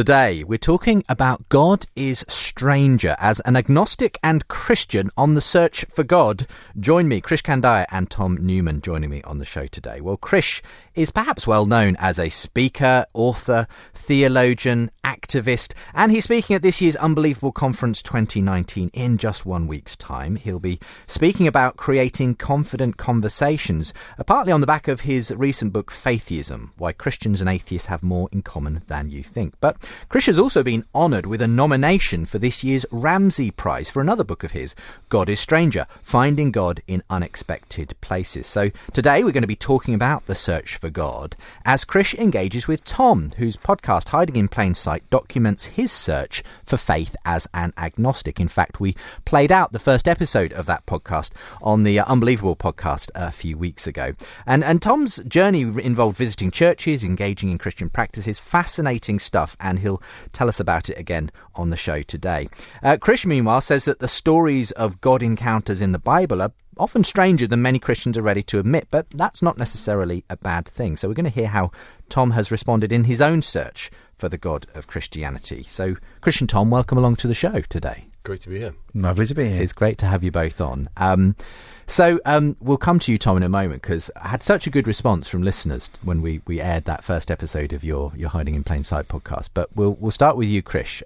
Today, we're talking about God is Stranger. As an agnostic and Christian on the search for God, join me, Krish Kandiah and Tom Newman joining me on the show today. Well, Krish is perhaps well known as a speaker, author, theologian, activist, and he's speaking at this year's Unbelievable Conference 2019 in just 1 week's time. He'll be speaking about creating confident conversations, partly on the back of his recent book, Faithism, Why Christians and Atheists Have More in Common Than You Think. But Krish has also been honoured with a nomination for this year's Ramsey Prize for another book of his, God is Stranger, Finding God in Unexpected Places. So today we're going to be talking about the search for God as Krish engages with Tom, whose podcast Hiding in Plain Sight documents his search for faith as an agnostic. In fact, we played out the first episode of that podcast on the Unbelievable podcast a few weeks ago. And Tom's journey involved visiting churches, engaging in Christian practices, fascinating stuff, and he'll tell us about it again on the show today. Krish, meanwhile, says that the stories of God encounters in the Bible are often stranger than many Christians are ready to admit, but that's not necessarily a bad thing. So we're going to hear how Tom has responded in his own search for the God of Christianity. So, Krish and Tom, welcome along to the show today. Great to be here. Lovely to be here. It's great to have you both on. We'll come to you, Tom, in a moment, because I had such a good response from listeners when we aired that first episode of your Hiding in Plain Sight podcast. But we'll start with you, Krish.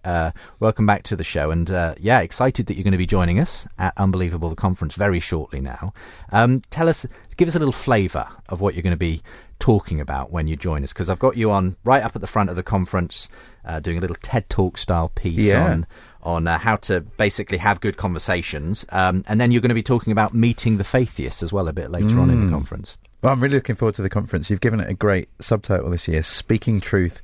Welcome back to the show, and excited that you're going to be joining us at Unbelievable the Conference very shortly now. Give us a little flavour of what you're going to be talking about when you join us, because I've got you on right up at the front of the conference, doing a little TED Talk style piece on how to basically have good conversations. And then you're going to be talking about meeting the faitheists as well a bit later on in the conference. Well, I'm really looking forward to the conference. You've given it a great subtitle this year, Speaking Truth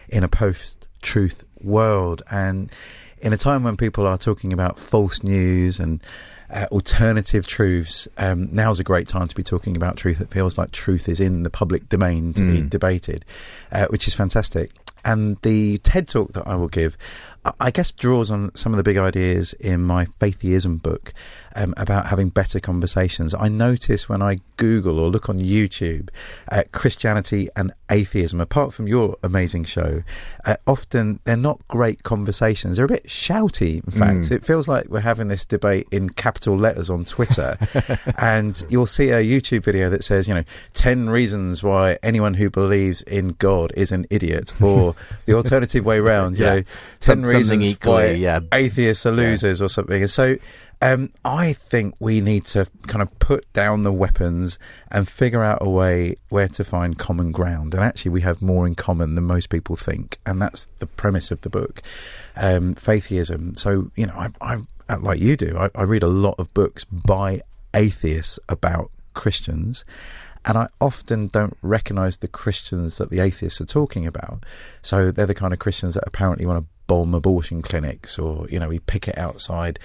in a Post-Truth World. And in a time when people are talking about false news and alternative truths, now's a great time to be talking about truth. It feels like truth is in the public domain to be debated, which is fantastic. And the TED Talk that I will give, I guess, draws on some of the big ideas in my Faithism book about having better conversations. I notice when I Google or look on YouTube Christianity and atheism, apart from your amazing show, often they're not great conversations. They're a bit shouty, in fact. It feels like we're having this debate in capital letters on Twitter. And you'll see a YouTube video that says, 10 reasons why anyone who believes in God is an idiot, or the alternative way round, 10 reasons why atheists are losers or something. And so I think we need to kind of put down the weapons and figure out a way where to find common ground. And actually we have more in common than most people think. And that's the premise of the book, Faithism. So, I like you do, I read a lot of books by atheists about Christians, and I often don't recognise the Christians that the atheists are talking about. So they're the kind of Christians that apparently want to bomb abortion clinics, or, we picket outside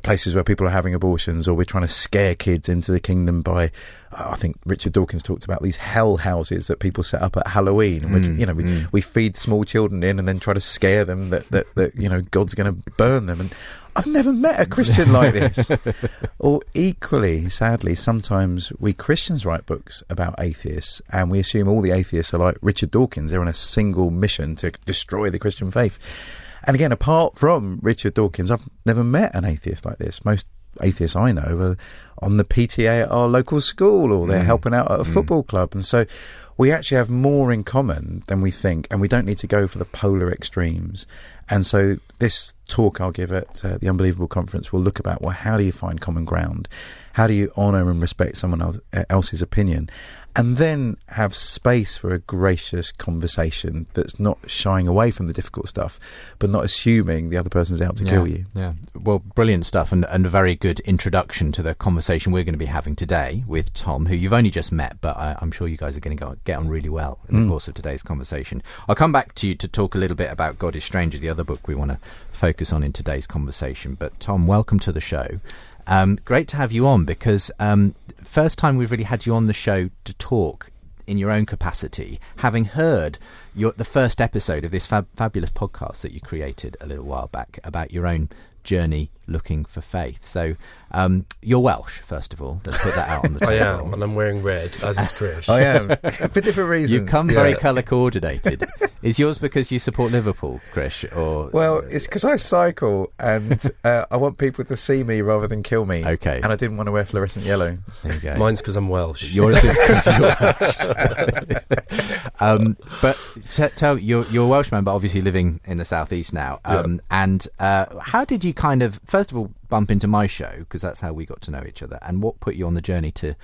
places where people are having abortions, or we're trying to scare kids into the kingdom by, I think Richard Dawkins talked about these hell houses that people set up at Halloween, which, we feed small children in and then try to scare them that God's going to burn them. And I've never met a Christian like this. Or equally, sadly, sometimes we Christians write books about atheists and we assume all the atheists are like Richard Dawkins. They're on a single mission to destroy the Christian faith. And again, apart from Richard Dawkins, I've never met an atheist like this. Most atheists I know are on the PTA at our local school, or they're helping out at a football club. And so we actually have more in common than we think, and we don't need to go for the polar extremes. And so this talk I'll give at the Unbelievable Conference will look about, well, how do you find common ground? How do you honour and respect someone else's opinion? And then have space for a gracious conversation that's not shying away from the difficult stuff, but not assuming the other person's out to kill you. Yeah, well, brilliant stuff, and a very good introduction to the conversation we're going to be having today with Tom, who you've only just met, but I'm sure you guys are going to get on really well in the course of today's conversation. I'll come back to you to talk a little bit about God is Stranger, the other book we want to focus on in today's conversation. But Tom, welcome to the show. Great to have you on, because first time we've really had you on the show to talk in your own capacity, having heard the first episode of this fabulous podcast that you created a little while back about your own journey looking for faith. So you're Welsh, first of all. Let's put that out on the table. I am, and I'm wearing red, as is Krish. I am, for different reasons. You come very colour coordinated Is yours because you support Liverpool, Krish? Or Well, it's because I cycle and I want people to see me rather than kill me. Okay. And I didn't want to wear fluorescent yellow. There you go. Mine's because I'm Welsh. Yours is because you're Welsh. But tell you're a Welshman, but obviously living in the southeast now. And how did you kind of, first of all, bump into my show? Because that's how we got to know each other. And what put you on the journey to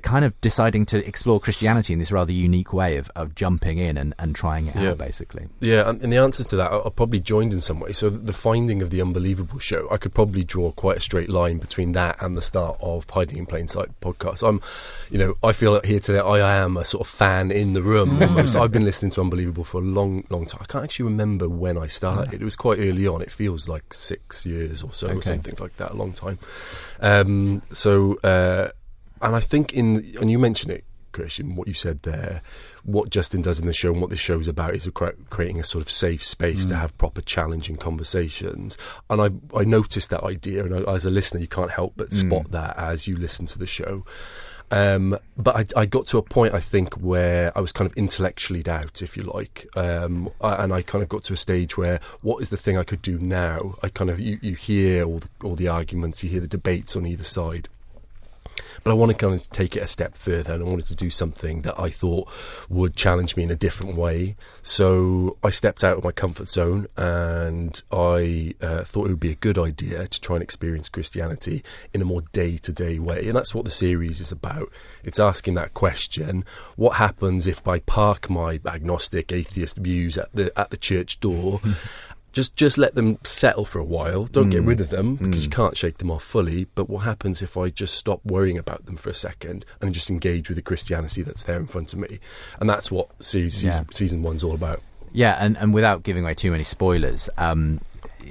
kind of deciding to explore Christianity in this rather unique way of jumping in and trying it out, basically? Yeah, and the answer to that, I probably joined in some way. So the finding of the Unbelievable show, I could probably draw quite a straight line between that and the start of Hiding in Plain Sight podcast. I feel like here today I am a sort of fan in the room almost. I've been listening to Unbelievable for a long, long time. I can't actually remember when I started. It was quite early on. It feels like 6 years or so, or something like that, a long time. And I think and you mentioned it, Christian, what you said there, what Justin does in the show and what this show's about is creating a sort of safe space to have proper challenging conversations. And I noticed that idea, and as a listener, you can't help but spot that as you listen to the show. But I got to a point, I think, where I was kind of intellectually out, if you like, and I kind of got to a stage where, what is the thing I could do now? I kind of you hear all the arguments, you hear the debates on either side. But I want to kind of take it a step further, and I wanted to do something that I thought would challenge me in a different way. So I stepped out of my comfort zone, and I thought it would be a good idea to try and experience Christianity in a more day-to-day way. And that's what the series is about. It's asking that question: what happens if I park my agnostic, atheist views at the church door? Just let them settle for a while. Don't get rid of them, because you can't shake them off fully. But what happens if I just stop worrying about them for a second and just engage with the Christianity that's there in front of me? And that's what season one's all about. Yeah, and without giving away too many spoilers,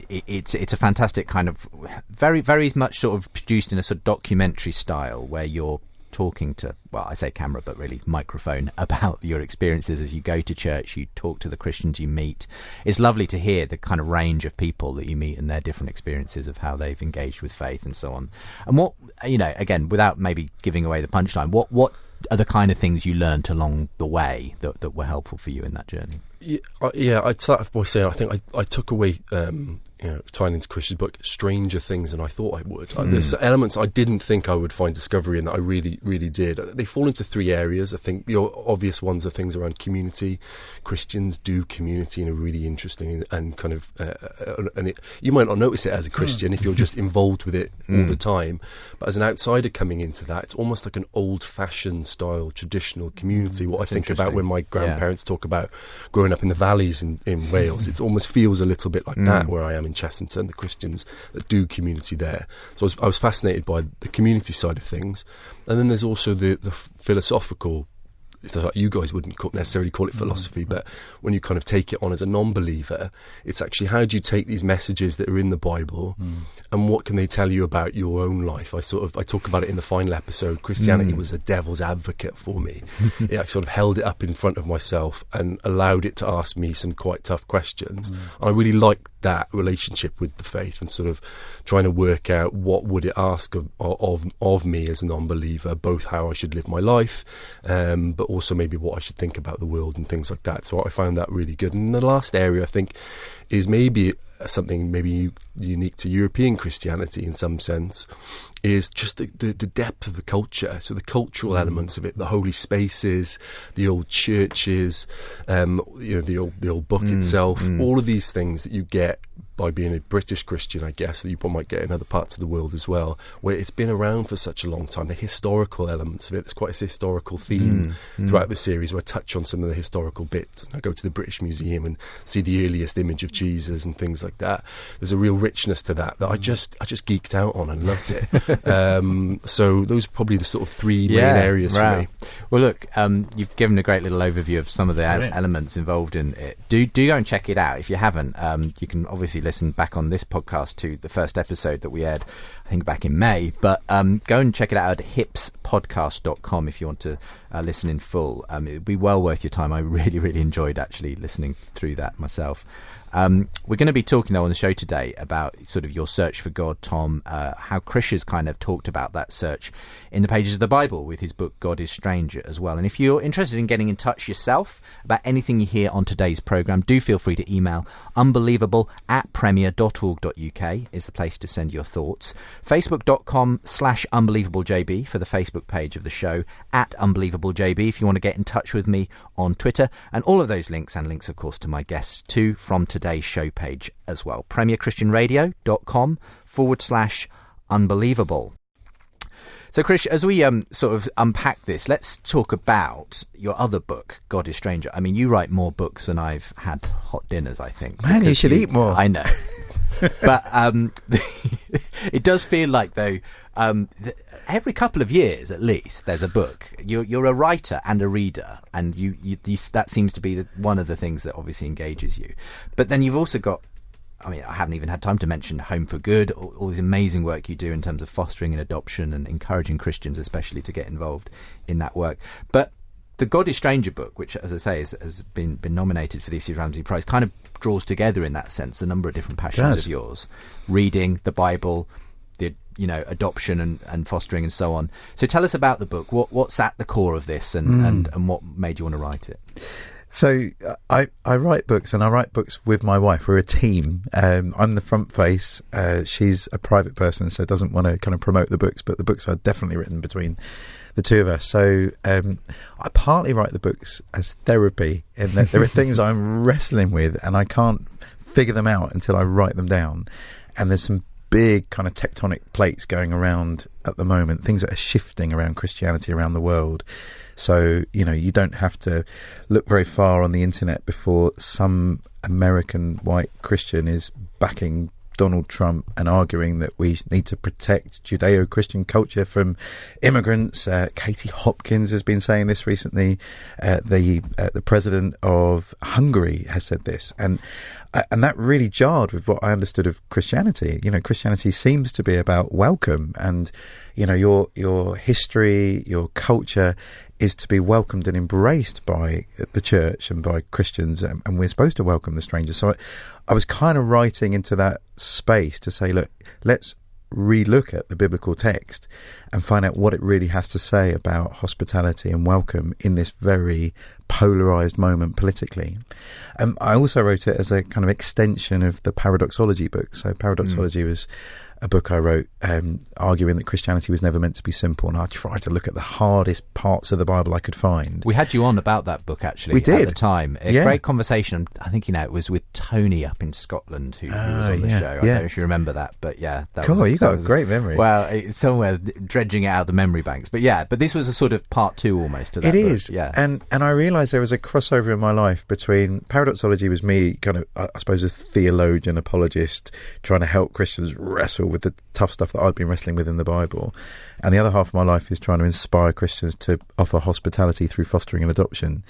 it's a fantastic kind of very, very much sort of produced in a sort of documentary style where you're talking to, well, I say camera, but really microphone, about your experiences as you go to church, you talk to the Christians you meet. It's lovely to hear the kind of range of people that you meet and their different experiences of how they've engaged with faith and so on. And what, again, without maybe giving away the punchline, what are the kind of things you learned along the way that were helpful for you in that journey? Yeah, I'd start off by saying I think I took away, tying into Chris's book, stranger things than I thought I would. There's elements I didn't think I would find discovery in that I really, really did. They fall into three areas. I think the obvious ones are things around community. Christians do community in a really interesting and kind of, you might not notice it as a Christian if you're just involved with it all the time. But as an outsider coming into that, it's almost like an old-fashioned style, traditional community. What I think about when my grandparents talk about growing up in the valleys in Wales, it almost feels a little bit like that where I am in Chessington, the Christians that do community there. So I was fascinated by the community side of things. And then there's also the philosophical. You guys wouldn't necessarily call it philosophy, but when you kind of take it on as a non-believer, it's actually how do you take these messages that are in the Bible and what can they tell you about your own life? I talk about it in the final episode. Christianity was a devil's advocate for me. I sort of held it up in front of myself and allowed it to ask me some quite tough questions. And I really liked that relationship with the faith and sort of trying to work out what would it ask of me as a non-believer, both how I should live my life, but also maybe what I should think about the world and things like that. So I found that really good. And the last area I think is maybe something maybe unique to European Christianity in some sense, is just the depth of the culture. So the cultural elements of it, the holy spaces, the old churches, the old book itself, all of these things that you get by being a British Christian, I guess, that you might get in other parts of the world as well, where it's been around for such a long time. The historical elements of it, there's quite a historical theme throughout the series where I touch on some of the historical bits. I go to the British Museum and see the earliest image of Jesus and things like that. There's a real richness to that I just geeked out on and loved it. So those are probably the sort of three main areas for me. Well, look, you've given a great little overview of some of the elements involved in it. Do go and check it out if you haven't. You can obviously listen back on this podcast to the first episode that we aired, I think back in May, but go and check it out at hipspodcast.com if you want to listen in full. It would be well worth your time. I really, really enjoyed actually listening through that myself. We're going to be talking, though, on the show today about sort of your search for God, Tom, how Krish has kind of talked about that search in the pages of the Bible with his book, God is Stranger, as well. And if you're interested in getting in touch yourself about anything you hear on today's programme, do feel free to email unbelievable@premier.org.uk is the place to send your thoughts. Facebook.com/unbelievablejb for the Facebook page of the show, @unbelievablejb if you want to get in touch with me on Twitter. And all of those links, and links, of course, to my guests too, from today's show page as well. premierchristianradio.com/unbelievable. So, Krish, as we sort of unpack this, let's talk about your other book, God is Stranger. I mean, you write more books than I've had hot dinners, I think. Man, you should eat more. I know. But it does feel like, though, every couple of years, at least, there's a book. You're a writer and a reader, and you that seems to be one of the things that obviously engages you. But then you've also got, I mean, I haven't even had time to mention Home for Good, all this amazing work you do in terms of fostering and adoption and encouraging Christians especially to get involved in that work. But the God is Stranger book, which, as I say, has been nominated for this year's Ramsey Prize, kind of draws together in that sense a number of different passions of yours: reading, the Bible, the adoption and fostering and so on. So tell us about the book. What's at the core of this, and what made you want to write it? So I write books, and I write books with my wife. We're a team. I'm the front face. She's a private person, so doesn't want to kind of promote the books, but the books are definitely written between the two of us. So I partly write the books as therapy, in that there are things I'm wrestling with and I can't figure them out until I write them down. And there's some big kind of tectonic plates going around at the moment, things that are shifting around Christianity around the world. So, you don't have to look very far on the internet before some American white Christian is backing Donald Trump and arguing that we need to protect Judeo-Christian culture from immigrants. Katie Hopkins has been saying this recently. The president of Hungary has said this, and that really jarred with what I understood of Christianity. Christianity seems to be about welcome, and your history, your culture is to be welcomed and embraced by the church and by Christians, and we're supposed to welcome the stranger. So I was kind of writing into that space to say, look, let's relook at the biblical text and find out what it really has to say about hospitality and welcome in this very polarised moment politically. I also wrote it as a kind of extension of the Paradoxology book. So Paradoxology was a book I wrote arguing that Christianity was never meant to be simple, and I tried to look at the hardest parts of the Bible I could find. We had you on about that book, actually. We did. At the time. A great conversation. I think, it was with Tony up in Scotland who was on the show. I don't know if you remember that, but yeah. You got a great memory. Well, it's somewhere dredging it out of the memory banks. But yeah, this was a sort of part two almost to that It book. is. Yeah. And I realised there was a crossover in my life between Paradoxology was me kind of, I suppose, a theologian, apologist, trying to help Christians wrestle with the tough stuff that I'd been wrestling with in the Bible, and the other half of my life is trying to inspire Christians to offer hospitality through fostering and adoption.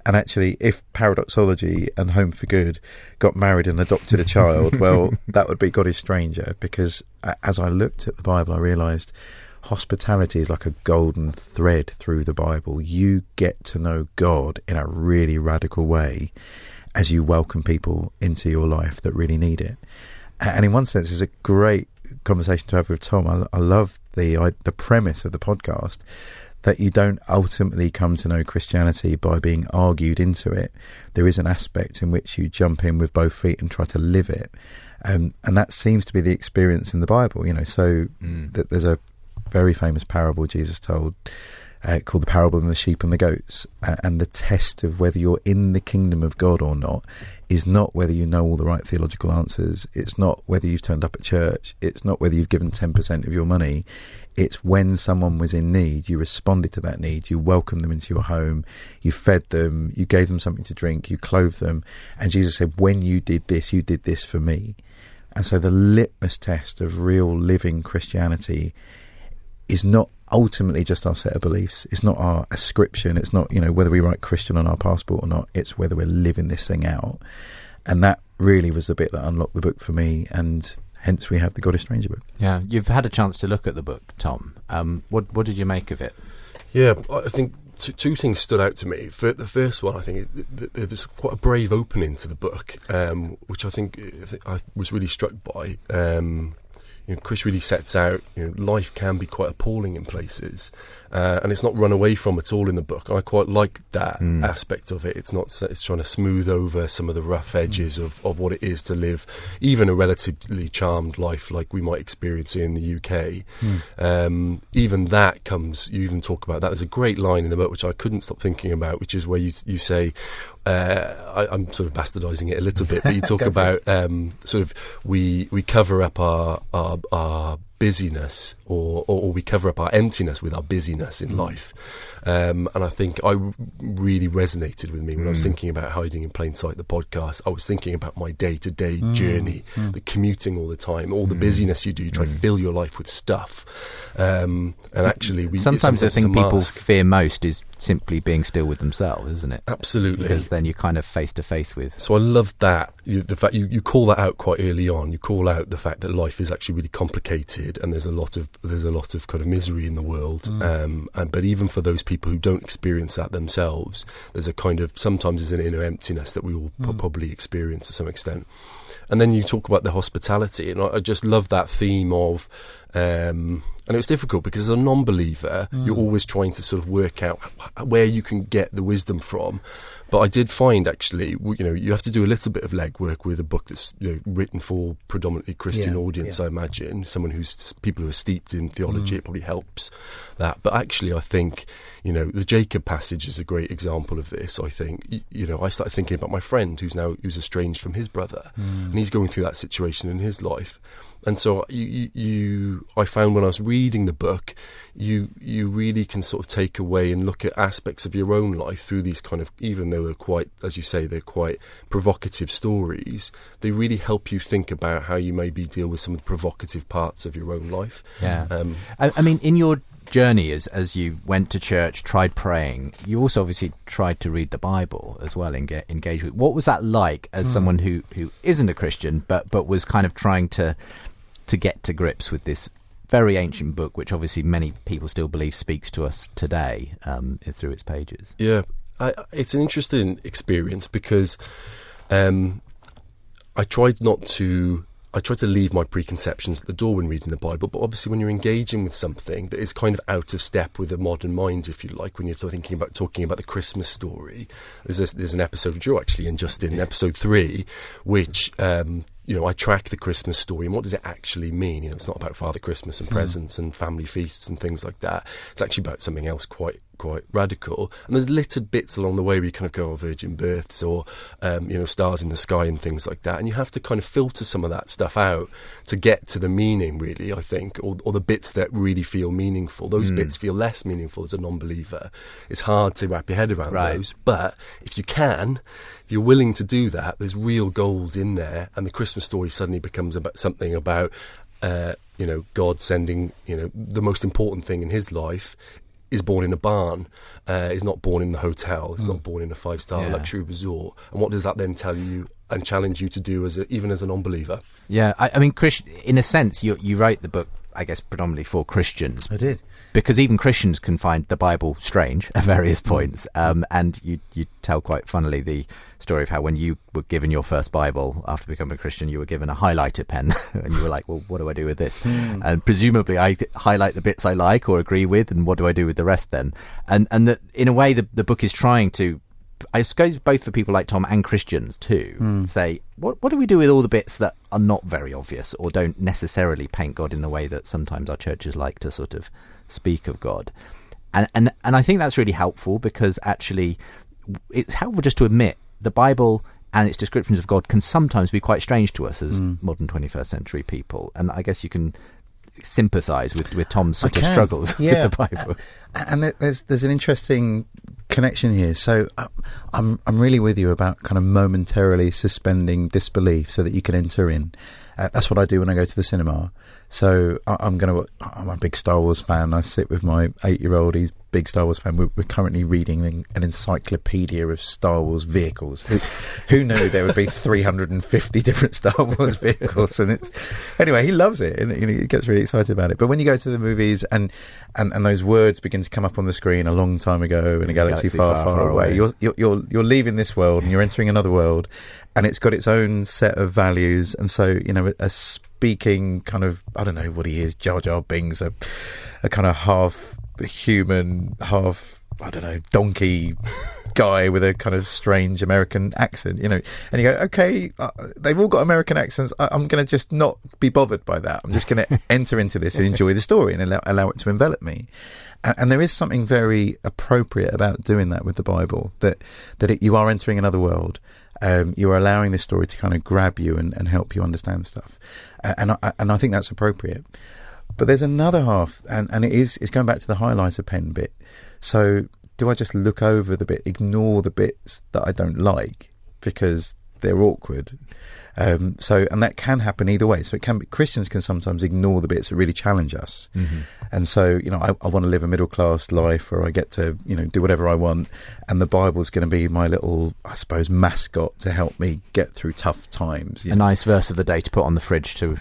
And actually, if Paradoxology and Home for Good got married and adopted a child, well, that would be God is Stranger, because as I looked at the Bible, I realised hospitality is like a golden thread through the Bible. You get to know God in a really radical way as you welcome people into your life that really need it. And in one sense, it's a great conversation to have with Tom. I love the premise of the podcast, that you don't ultimately come to know Christianity by being argued into it. There is an aspect in which you jump in with both feet and try to live it, and that seems to be the experience in the Bible. That there's a very famous parable Jesus told called the parable of the sheep and the goats, and the test of whether you're in the kingdom of God or not is not whether you know all the right theological answers. It's not whether you've turned up at church. It's not whether you've given 10% of your money. It's when someone was in need, you responded to that need, you welcomed them into your home, you fed them, you gave them something to drink, you clothed them, and Jesus said, when you did this for me. And so the litmus test of real living Christianity is not ultimately just our set of beliefs. It's not our ascription. It's not, whether we write Christian on our passport or not. It's whether we're living this thing out. And that really was the bit that unlocked the book for me. And hence we have the God is Stranger book. Yeah, you've had a chance to look at the book, Tom. What did you make of it? Yeah, I think two things stood out to me. For the first one, I think there's quite a brave opening to the book, which I think I was really struck by. Krish really sets out, life can be quite appalling in places, and it's not run away from at all in the book. I quite like that aspect of it. It's trying to smooth over some of the rough edges of what it is to live even a relatively charmed life like we might experience here in the UK. Even that comes, you even talk about that. There's a great line in the book which I couldn't stop thinking about, which is where you say, I'm sort of bastardising it a little bit, but you talk about sort of we cover up our busyness or we cover up our emptiness with our busyness in life. And I think really resonated with me when I was thinking about Hiding in Plain Sight, the podcast. I was thinking about my day-to-day journey, the commuting all the time, all the busyness you do. You try to fill your life with stuff. And actually, sometimes the thing people fear most is simply being still with themselves, isn't it? Absolutely. Because then you're kind of face to face with. So I love that. The fact you call that out quite early on. You call out the fact that life is actually really complicated and there's a lot of kind of misery in the world. But even for those people who don't experience that themselves, there's a kind of, sometimes there's an inner emptiness that we all probably experience to some extent. And then you talk about the hospitality, and I just love that theme of, and it was difficult because as a non-believer, you're always trying to sort of work out where you can get the wisdom from. But I did find, actually, you have to do a little bit of legwork with a book that's written for predominantly Christian audience, I imagine. People who are steeped in theology, it probably helps that. But actually, I think, the Jacob passage is a great example of this, I think. I started thinking about my friend who's estranged from his brother, and he's going through that situation in his life. And so I found when I was reading the book, you really can sort of take away and look at aspects of your own life through these kind of, even though they're quite, as you say, they're quite provocative stories, they really help you think about how you maybe deal with some of the provocative parts of your own life. Yeah. I mean, in your journey as you went to church, tried praying, you also obviously tried to read the Bible as well and get engaged with. What was that like as someone who isn't a Christian but was kind of trying to get to grips with this very ancient book, which obviously many people still believe speaks to us today through its pages? Yeah, it's an interesting experience because I tried to leave my preconceptions at the door when reading the Bible, but obviously when you're engaging with something that is kind of out of step with a modern mind, if you like, when you're talking about the Christmas story, there's an episode which you're actually in, Justin, episode 3, which I track the Christmas story and what does it actually mean. It's not about Father Christmas and presents and family feasts and things like that. It's actually about something else quite radical. And there's littered bits along the way where you kind of go, virgin births or stars in the sky and things like that, and you have to kind of filter some of that stuff out to get to the meaning, really, I think, or the bits that really feel meaningful. Those bits feel less meaningful as a non-believer. It's hard to wrap your head around those, but if you're willing to do that, there's real gold in there, and the Christmas story suddenly becomes about something about God sending the most important thing in his life is born in a barn, is not born in the hotel, is not born in a 5-star luxury resort. And what does that then tell you and challenge you to do even as a non-believer? Yeah, I mean, Krish, in a sense, you wrote the book, I guess, predominantly for Christians. I did. Because even Christians can find the Bible strange at various points. And you tell quite funnily the story of how when you were given your first Bible after becoming a Christian, you were given a highlighter pen and you were like, well, what do I do with this? And presumably I highlight the bits I like or agree with, and what do I do with the rest then? And that, in a way, the book is trying to, I suppose, both for people like Tom and Christians too, say, what do we do with all the bits that are not very obvious or don't necessarily paint God in the way that sometimes our churches like to sort of speak of God? And I think that's really helpful, because actually it's helpful just to admit the Bible and its descriptions of God can sometimes be quite strange to us as modern 21st century people. And I guess you can sympathise with Tom's sort of struggles with the Bible. And there's an interesting connection here. So I'm really with you about kind of momentarily suspending disbelief so that you can enter in. That's what I do when I go to the cinema. So I'm a big Star Wars fan. I sit with my 8-year-old. He's a big Star Wars fan. We're currently reading an encyclopedia of Star Wars vehicles. Who knew there would be 350 different Star Wars vehicles? And anyway, he loves it, and he gets really excited about it. But when you go to the movies and those words begin to come up on the screen, a long time ago in a galaxy far, far away, you're leaving this world and you're entering another world, and it's got its own set of values. And so, a speaking kind of, I don't know what he is, Jar Jar Binks, a kind of half human, half, I don't know, donkey guy with a kind of strange American accent, and you go, okay, they've all got American accents. I'm going to just not be bothered by that. I'm just going to enter into this and enjoy the story and allow it to envelop me. And there is something very appropriate about doing that with the Bible, that you are entering another world. You are allowing this story to kind of grab you and help you understand stuff. And I think that's appropriate. But there's another half, and it's going back to the highlighter pen bit. So do I just look over the bit, ignore the bits that I don't like because they're awkward? And that can happen either way. So it can be, Christians can sometimes ignore the bits that really challenge us. Mm-hmm. And so, I want to live a middle class life where I get to, do whatever I want. And the Bible's going to be my little, I suppose, mascot to help me get through tough times. A nice verse of the day to put on the fridge to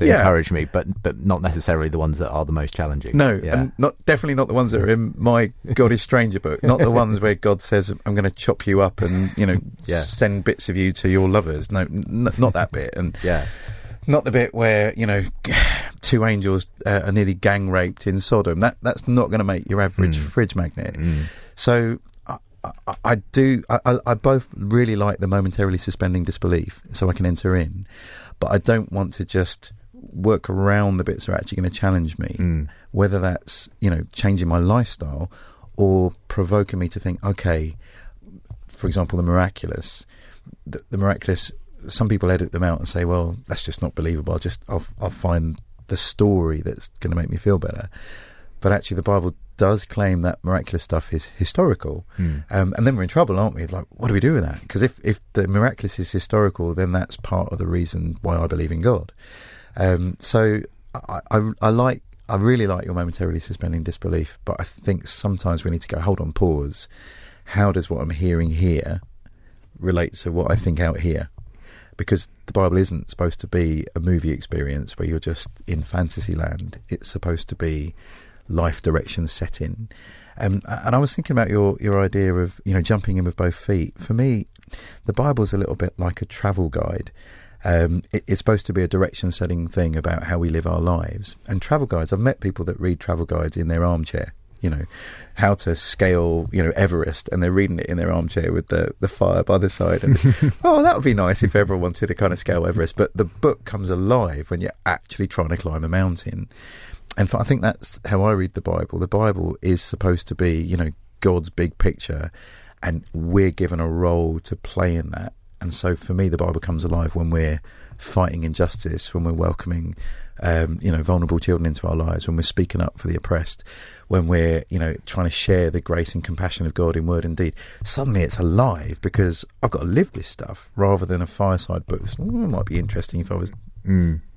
encourage me, but not necessarily the ones that are the most challenging. No, and definitely not the ones that are in my God is Stranger book. Not the ones where God says, I'm going to chop you up and send bits of you to your lovers. No, not that bit. And not the bit where 2 angels are nearly gang raped in Sodom. That's not going to make your average fridge magnet. So I both really like the momentarily suspending disbelief, so I can enter in. But I don't want to just work around the bits that are actually going to challenge me, whether that's, changing my lifestyle or provoking me to think, okay, for example, the miraculous, some people edit them out and say, well, that's just not believable. I'll find the story that's going to make me feel better. But actually the Bible does claim that miraculous stuff is historical. And then we're in trouble, aren't we? Like, what do we do with that? Because if the miraculous is historical, then that's part of the reason why I believe in God. So I really like your momentarily suspending disbelief, but I think sometimes we need to go, hold on, pause. How does what I'm hearing here relate to what I think out here? Because the Bible isn't supposed to be a movie experience where you're just in fantasy land. It's supposed to be life direction set in. And I was thinking about your idea of jumping in with both feet. For me, the Bible's a little bit like a travel guide. It's supposed to be a direction setting thing about how we live our lives. And travel guides, I've met people that read travel guides in their armchair. How to scale Everest, and they're reading it in their armchair with the fire by the side, and that would be nice if everyone wanted to kind of scale Everest. But the book comes alive when you're actually trying to climb a mountain. And I think that's how I read the Bible. The Bible is supposed to be, God's big picture, and we're given a role to play in that. And so for me, the Bible comes alive when we're fighting injustice, when we're welcoming, vulnerable children into our lives, when we're speaking up for the oppressed, when we're, trying to share the grace and compassion of God in word and deed. Suddenly it's alive because I've got to live this stuff rather than a fireside book. It might be interesting if I was...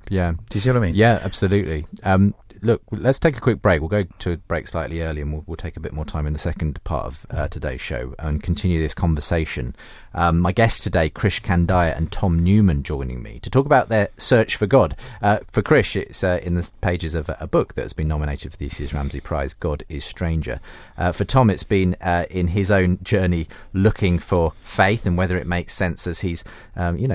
Yeah. Do you see what I mean? Yeah, absolutely. Look, let's take a quick break. We'll go to a break slightly early, and we'll take a bit more time in the second part of today's show and continue this conversation. My guests today, Krish Kandiah and Tom Newman, joining me to talk about their search for God. For Krish, it's in the pages of a book that has been nominated for the E.C.S. Ramsey Prize, God is Stranger. For Tom, it's been in his own journey looking for faith and whether it makes sense as he's,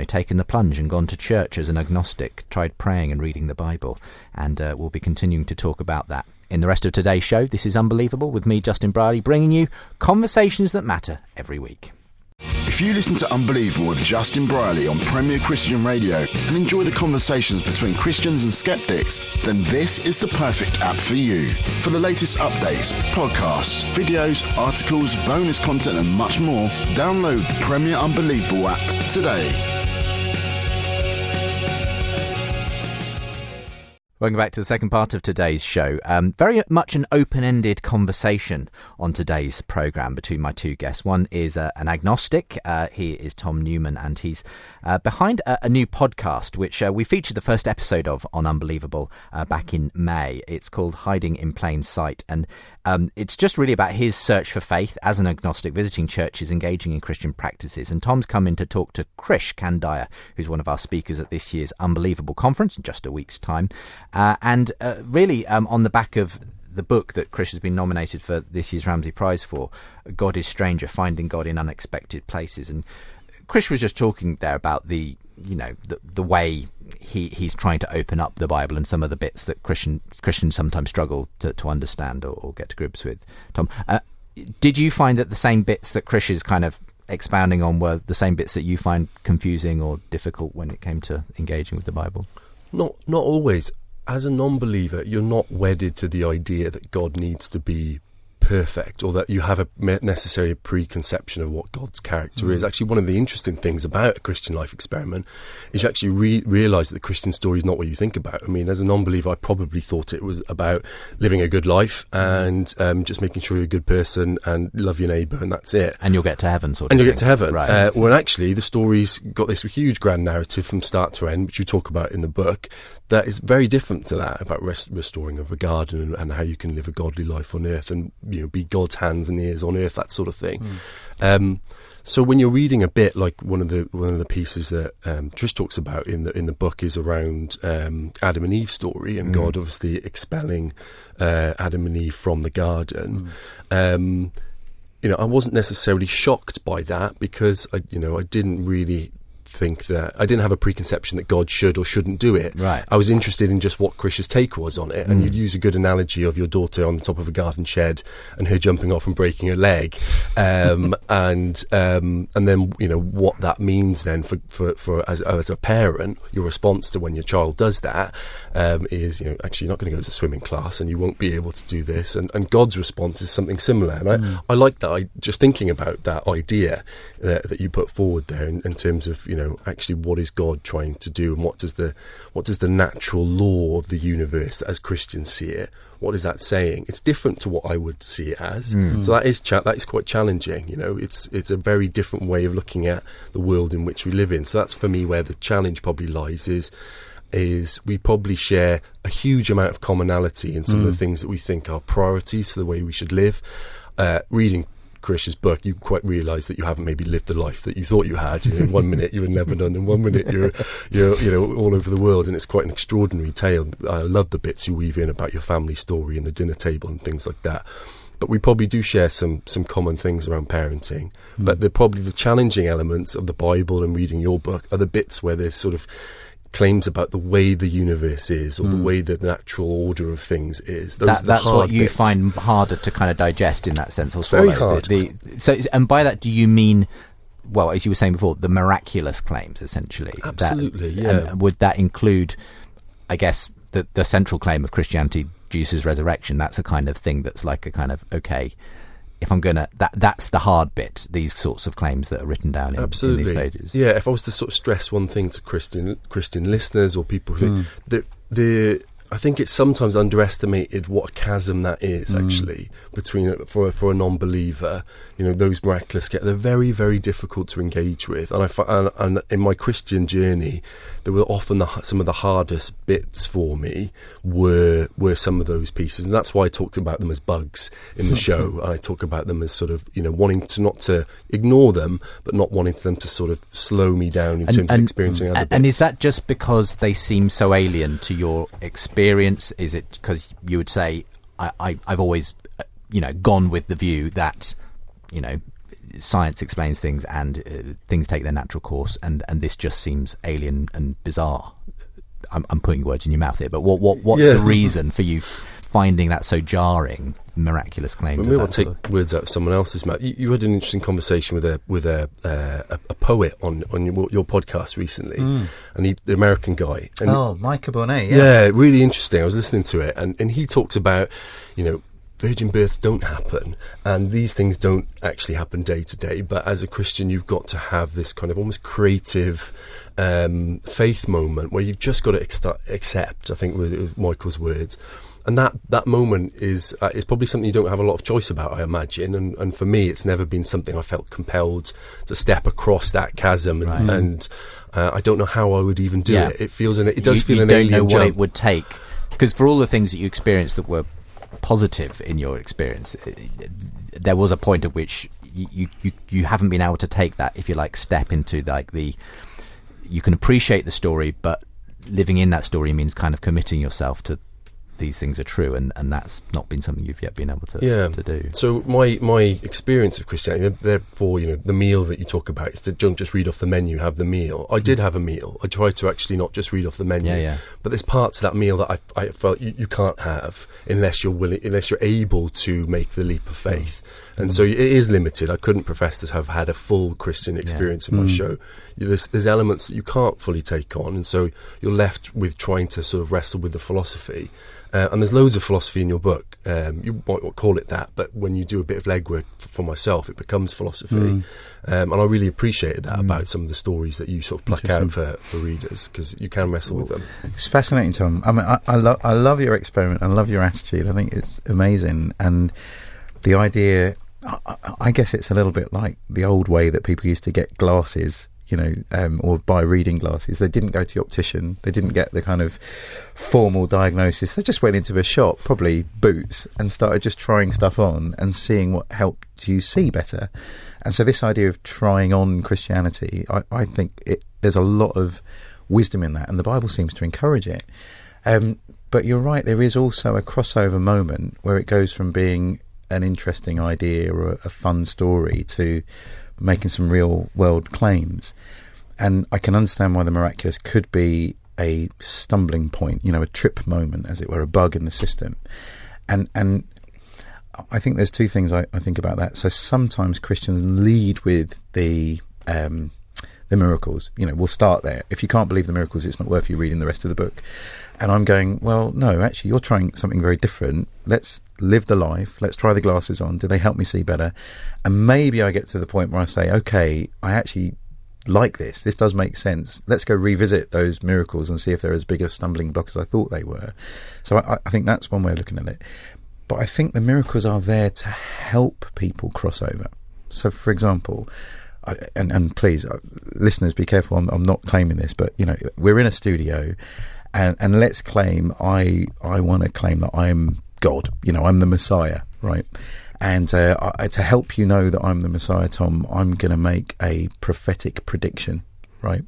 taken the plunge and gone to church as an agnostic, tried praying and reading the Bible. And we'll be continuing to talk about that in the rest of today's show. This is Unbelievable with me, Justin Brierley, bringing you conversations that matter every week. If you listen to Unbelievable with Justin Brierley on Premier Christian Radio and enjoy the conversations between Christians and skeptics, then this is the perfect app for you. For the latest updates, podcasts, videos, articles, bonus content and much more, download the Premier Unbelievable app today. Welcome back to the second part of today's show. Very much an open-ended conversation on today's programme between my two guests. One is an agnostic. He is Tom Newman, and he's behind a new podcast, which we featured the first episode of on Unbelievable back in May. It's called Hiding in Plain Sight, and it's just really about his search for faith as an agnostic, visiting churches, engaging in Christian practices. And Tom's come in to talk to Krish Kandiah, who's one of our speakers at this year's Unbelievable conference in just a week's time. Really on the back of the book that Krish has been nominated for this year's Ramsey Prize for, God is Stranger, Finding God in Unexpected Places. And Krish was just talking there about the way he's trying to open up the Bible and some of the bits that Christians sometimes struggle to understand or get to grips with. Tom, did you find that the same bits that Krish is kind of expounding on were the same bits that you find confusing or difficult when it came to engaging with the Bible? Not always. As a non-believer, you're not wedded to the idea that God needs to be perfect, or that you have a necessary preconception of what God's character is. Actually, one of the interesting things about a Christian life experiment is you actually realise that the Christian story is not what you think about. I mean, as a non-believer, I probably thought it was about living a good life and just making sure you're a good person and love your neighbour, and that's it. And you'll get to heaven, And you'll get to heaven. Right. When actually the story's got this huge grand narrative from start to end, which you talk about in the book, that is very different to that, about restoring of a garden and how you can live a godly life on earth and be God's hands and ears on earth, that sort of thing. So when you're reading a bit like one of the pieces that Trish talks about in the book is around Adam and Eve's story, and God obviously expelling Adam and Eve from the garden. I wasn't necessarily shocked by that, because I didn't really think that I didn't have a preconception that God should or shouldn't do it. Right. I was interested in just what Krish's take was on it, and you'd use a good analogy of your daughter on the top of a garden shed and her jumping off and breaking her leg, and then what that means then for as a parent, your response to when your child does that is actually you're not going to go to swimming class and you won't be able to do this, and God's response is something similar. And I like that. Just thinking about that idea that you put forward there in terms of actually what is God trying to do, and what does the natural law of the universe as Christians see it, what is that saying? It's different to what I would see it as. So that is quite challenging. It's a very different way of looking at the world in which we live in. So that's for me where the challenge probably lies, is we probably share a huge amount of commonality in some of the things that we think are priorities for the way we should live. Reading Krish's book, you quite realise that you haven't maybe lived the life that you thought you had. In 1 minute you're in Lebanon, in 1 minute you're all over the world, and it's quite an extraordinary tale. I love the bits you weave in about your family story and the dinner table and things like that. But we probably do share some common things around parenting. But probably the challenging elements of the Bible and reading your book are the bits where there's sort of claims about the way the universe is, or the way the natural order of things is. That's what you bits. find harder to kind of digest in that sense, or it's swallow. very hard. And by that, do you mean, well, as you were saying before, the miraculous claims, essentially? Absolutely, yeah. And would that include, I guess, the central claim of Christianity, Jesus' resurrection? That's a kind of thing that's like a kind of, okay, if I'm going to... That's the hard bit, these sorts of claims that are written down in these pages. Yeah, if I was to sort of stress one thing to Christian listeners or people who... I think it's sometimes underestimated what a chasm that is, actually, between for a non-believer. Those miraculous they're very, very difficult to engage with. And in my Christian journey, there were often some of the hardest bits for me were some of those pieces, and that's why I talked about them as bugs in the show. And I talk about them as sort of wanting to not to ignore them, but not wanting them to sort of slow me down in terms of experiencing other bits. And is that just because they seem so alien to your experience? Is it because you would say I've always gone with the view that science explains things and things take their natural course, and this just seems alien and bizarre? I'm putting words in your mouth here, but what's the reason for you finding that so jarring, miraculous claims? Maybe I'll take words out of someone else's mouth. You had an interesting conversation with a poet on your podcast recently, and the American guy. And Michael Bonet. Yeah, really interesting. I was listening to it, and he talks about virgin births don't happen, and these things don't actually happen day to day. But as a Christian, you've got to have this kind of almost creative faith moment where you've just got to accept, I think, with Michael's words. And that moment is probably something you don't have a lot of choice about, I imagine. And for me, it's never been something I felt compelled to step across that chasm. And I don't know how I would even do it. It feels it does feel an alien jump. You don't know what it would take. Because for all the things that you experienced that were positive in your experience, there was a point at which you haven't been able to take that, if you like, step into like you can appreciate the story, but living in that story means kind of committing yourself to these things are true, and that's not been something you've yet been able to do. So my experience of Christianity, therefore, the meal that you talk about is to don't just read off the menu, have the meal. I did have a meal. I tried to actually not just read off the menu, but there's parts of that meal that I felt you can't have unless you're able to make the leap of faith. And so it is limited. I couldn't profess to have had a full Christian experience in my show. There's elements that you can't fully take on, and so you're left with trying to sort of wrestle with the philosophy. And there's loads of philosophy in your book. You might not call it that, but when you do a bit of legwork for myself, it becomes philosophy. And I really appreciated that about some of the stories that you sort of pluck out for readers, because you can wrestle with them. It's fascinating, Tom. I mean, I love your experiment. I love your attitude. I think it's amazing. And the idea, I guess it's a little bit like the old way that people used to get glasses, or buy reading glasses. They didn't go to the optician. They didn't get the kind of formal diagnosis. They just went into a shop, probably Boots, and started just trying stuff on and seeing what helped you see better. And so this idea of trying on Christianity, I think there's a lot of wisdom in that, and the Bible seems to encourage it. But you're right, there is also a crossover moment where it goes from being an interesting idea or a fun story to making some real world claims. And I can understand why the miraculous could be a stumbling point, a trip moment, as it were, a bug in the system. And I think there's two things I think about that. So sometimes Christians lead with the miracles. We'll start there. If you can't believe the miracles, it's not worth you reading the rest of the book. And I'm going, well, no, actually, you're trying something very different. Let's live the life. Let's try the glasses on. Do they help me see better? And maybe I get to the point where I say, okay, I actually like this. This does make sense. Let's go revisit those miracles and see if they're as big a stumbling block as I thought they were. So I think that's one way of looking at it. But I think the miracles are there to help people cross over. So, for example, and please, listeners, be careful. I'm not claiming this, but, we're in a studio. And let's claim, I want to claim that I'm God, I'm the Messiah, right? And to help you know that I'm the Messiah, Tom, I'm going to make a prophetic prediction, right?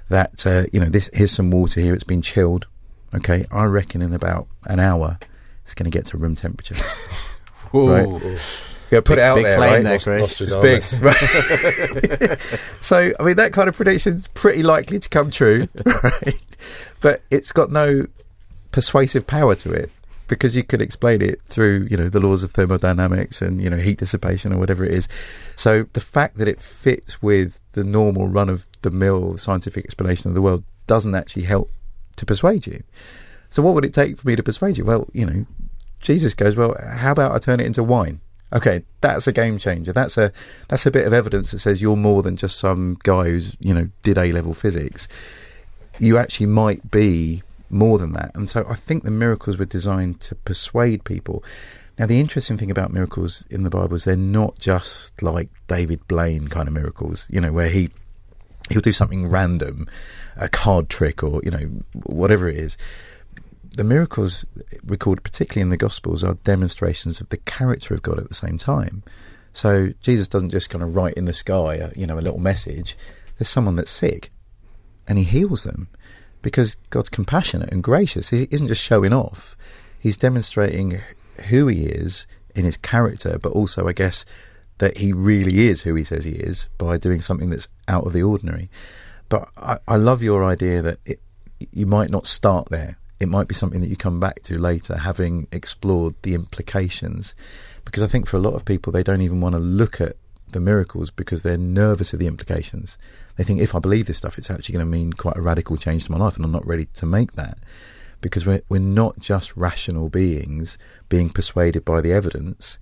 That, here's some water here, it's been chilled, okay? I reckon in about an hour, it's going to get to room temperature. Right? Yeah, put it out there, right? It's big. Right? So, I mean, that kind of prediction's pretty likely to come true, right? But it's got no persuasive power to it, because you could explain it through, the laws of thermodynamics and, heat dissipation or whatever it is. So the fact that it fits with the normal run-of-the-mill scientific explanation of the world doesn't actually help to persuade you. So what would it take for me to persuade you? Well, Jesus goes, well, how about I turn it into wine? Okay, that's a game changer. That's a bit of evidence that says you're more than just some guy who's, did A-level physics. You actually might be more than that. And so I think the miracles were designed to persuade people. Now, the interesting thing about miracles in the Bible is they're not just like David Blaine kind of miracles, where he'll do something random, a card trick or, whatever it is. The miracles recorded, particularly in the Gospels, are demonstrations of the character of God at the same time. So Jesus doesn't just kind of write in the sky, a little message. There's someone that's sick, and he heals them because God's compassionate and gracious. He isn't just showing off. He's demonstrating who he is in his character, but also, I guess, that he really is who he says he is by doing something that's out of the ordinary. But I love your idea that you might not start there. It might be something that you come back to later, having explored the implications. Because I think for a lot of people, they don't even want to look at the miracles because they're nervous of the implications. They think, if I believe this stuff, it's actually going to mean quite a radical change to my life, and I'm not ready to make that. because we're not just rational beings being persuaded by the evidence.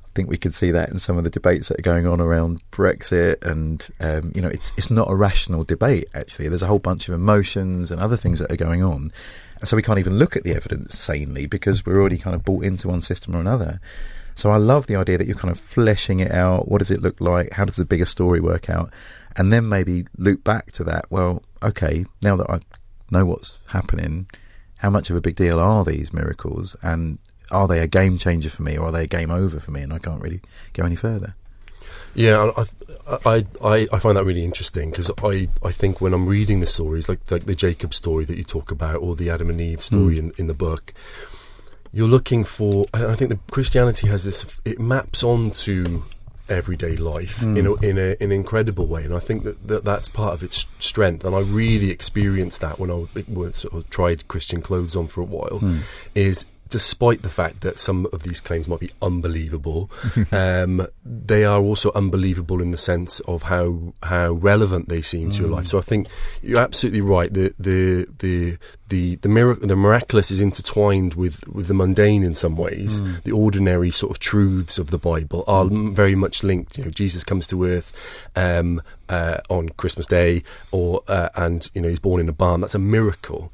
I think we could see that in some of the debates that are going on around Brexit, and it's not a rational debate. Actually, there's a whole bunch of emotions and other things that are going on, and so we can't even look at the evidence sanely because we're already kind of bought into one system or another. So I love the idea that you're kind of fleshing it out. What does it look like? How does the bigger story work out? And then maybe loop back to that. Well, okay, now that I know what's happening, how much of a big deal are these miracles? And are they a game changer for me, or are they a game over for me? And I can't really go any further. Yeah, I find that really interesting, because I think when I'm reading the stories, like the Jacob story that you talk about, or the Adam and Eve story in the book, you're looking for, I think that Christianity has this, it maps onto everyday life in an incredible way, and I think that's part of its strength. And I really experienced that when I sort of tried Christian clothes on for a while, is despite the fact that some of these claims might be unbelievable, they are also unbelievable in the sense of how relevant they seem to your life. So I think you're absolutely right. The miraculous is intertwined with the mundane in some ways. The ordinary sort of truths of the Bible are very much linked. Jesus comes to earth on Christmas Day, and he's born in a barn. That's a miracle.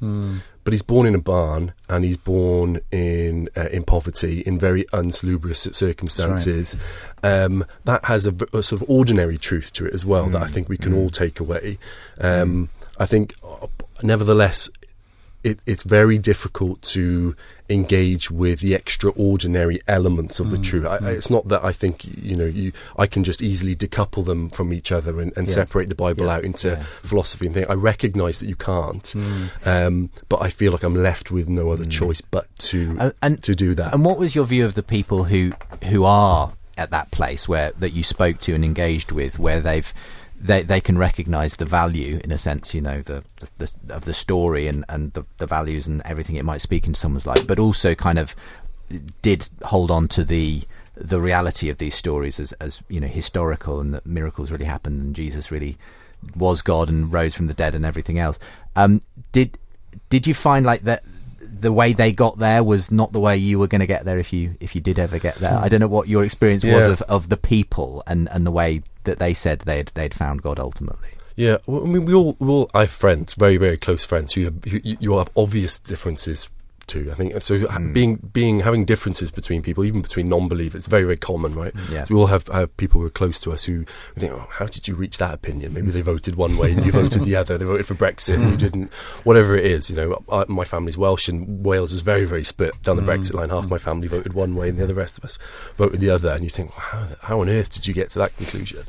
But he's born in a barn, and he's born in poverty, in very unsalubrious circumstances. Right. That has a sort of ordinary truth to it as well, that I think we can all take away. I think, nevertheless, it's very difficult to engage with the extraordinary elements of the truth. It's not that I think I can just easily decouple them from each other and separate the Bible out into philosophy and think. I recognise that you can't, but I feel like I'm left with no other choice but to do that. And what was your view of the people who are at that place that you spoke to and engaged with, where they can recognise the value, in a sense, of the story and the values and everything it might speak into someone's life, but also kind of did hold on to the reality of these stories as historical, and that miracles really happened and Jesus really was God and rose from the dead and everything else. Did you find like that the way they got there was not the way you were going to get there if you did ever get there? I don't know what your experience was of the people and the way that they said they'd found God ultimately. Yeah, well, I mean, we all I have friends, very, very close friends, who you have obvious differences to. I think so. Having differences between people, even between non-believers, very, very common, right? Yeah. So we all have people who are close to us who think, "Oh, how did you reach that opinion? Maybe they voted one way and you voted the other. They voted for Brexit and you didn't." Whatever it is, my family's Welsh, and Wales is very, very split down the Brexit line. Half my family voted one way and the rest of us voted the other. And you think, well, how on earth did you get to that conclusion?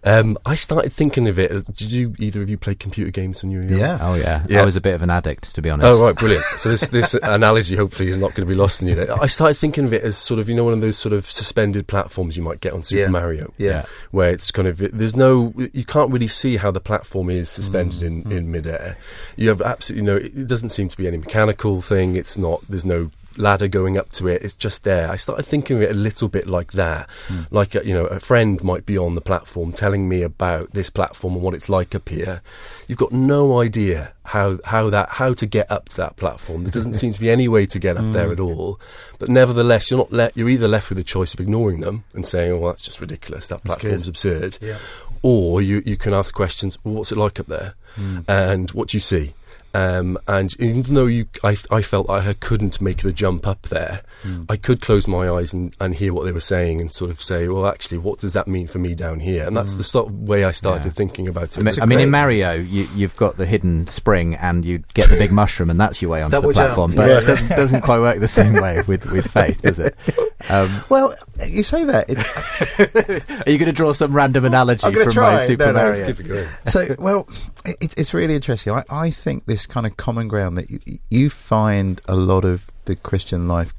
I started thinking of it. Did either of you play computer games when you were young? Yeah. Oh, yeah. I was a bit of an addict, to be honest. Oh, right, brilliant. So this analogy hopefully is not going to be lost on you there. I started thinking of it as sort of, one of those sort of suspended platforms you might get on Super Mario. Yeah. Where it's kind of, you can't really see how the platform is suspended in midair. You have absolutely it doesn't seem to be any mechanical thing. There's no ladder going up to it, it's just there. I started thinking of it a little bit like that. Like a friend might be on the platform telling me about this platform and what it's like up here. You've got no idea how to get up to that platform. There doesn't seem to be any way to get up there at all. But nevertheless, you're either left with the choice of ignoring them and saying, "Oh, that's just ridiculous, that platform's absurd," or you can ask questions. Well, what's it like up there, and what do you see? And even though I felt I couldn't make the jump up there, I could close my eyes and hear what they were saying and sort of say, well, actually, what does that mean for me down here? And that's the sort of way I started thinking about it. I mean, in Mario, you've got the hidden spring and you get the big mushroom, and that's your way onto the platform. But it doesn't quite work the same way with faith, does it? Well, you say that. Are you going to draw some random analogy from my Super Mario? Let's keep it going. So, well, it's really interesting. I think this kind of common ground that you find a lot of the Christian life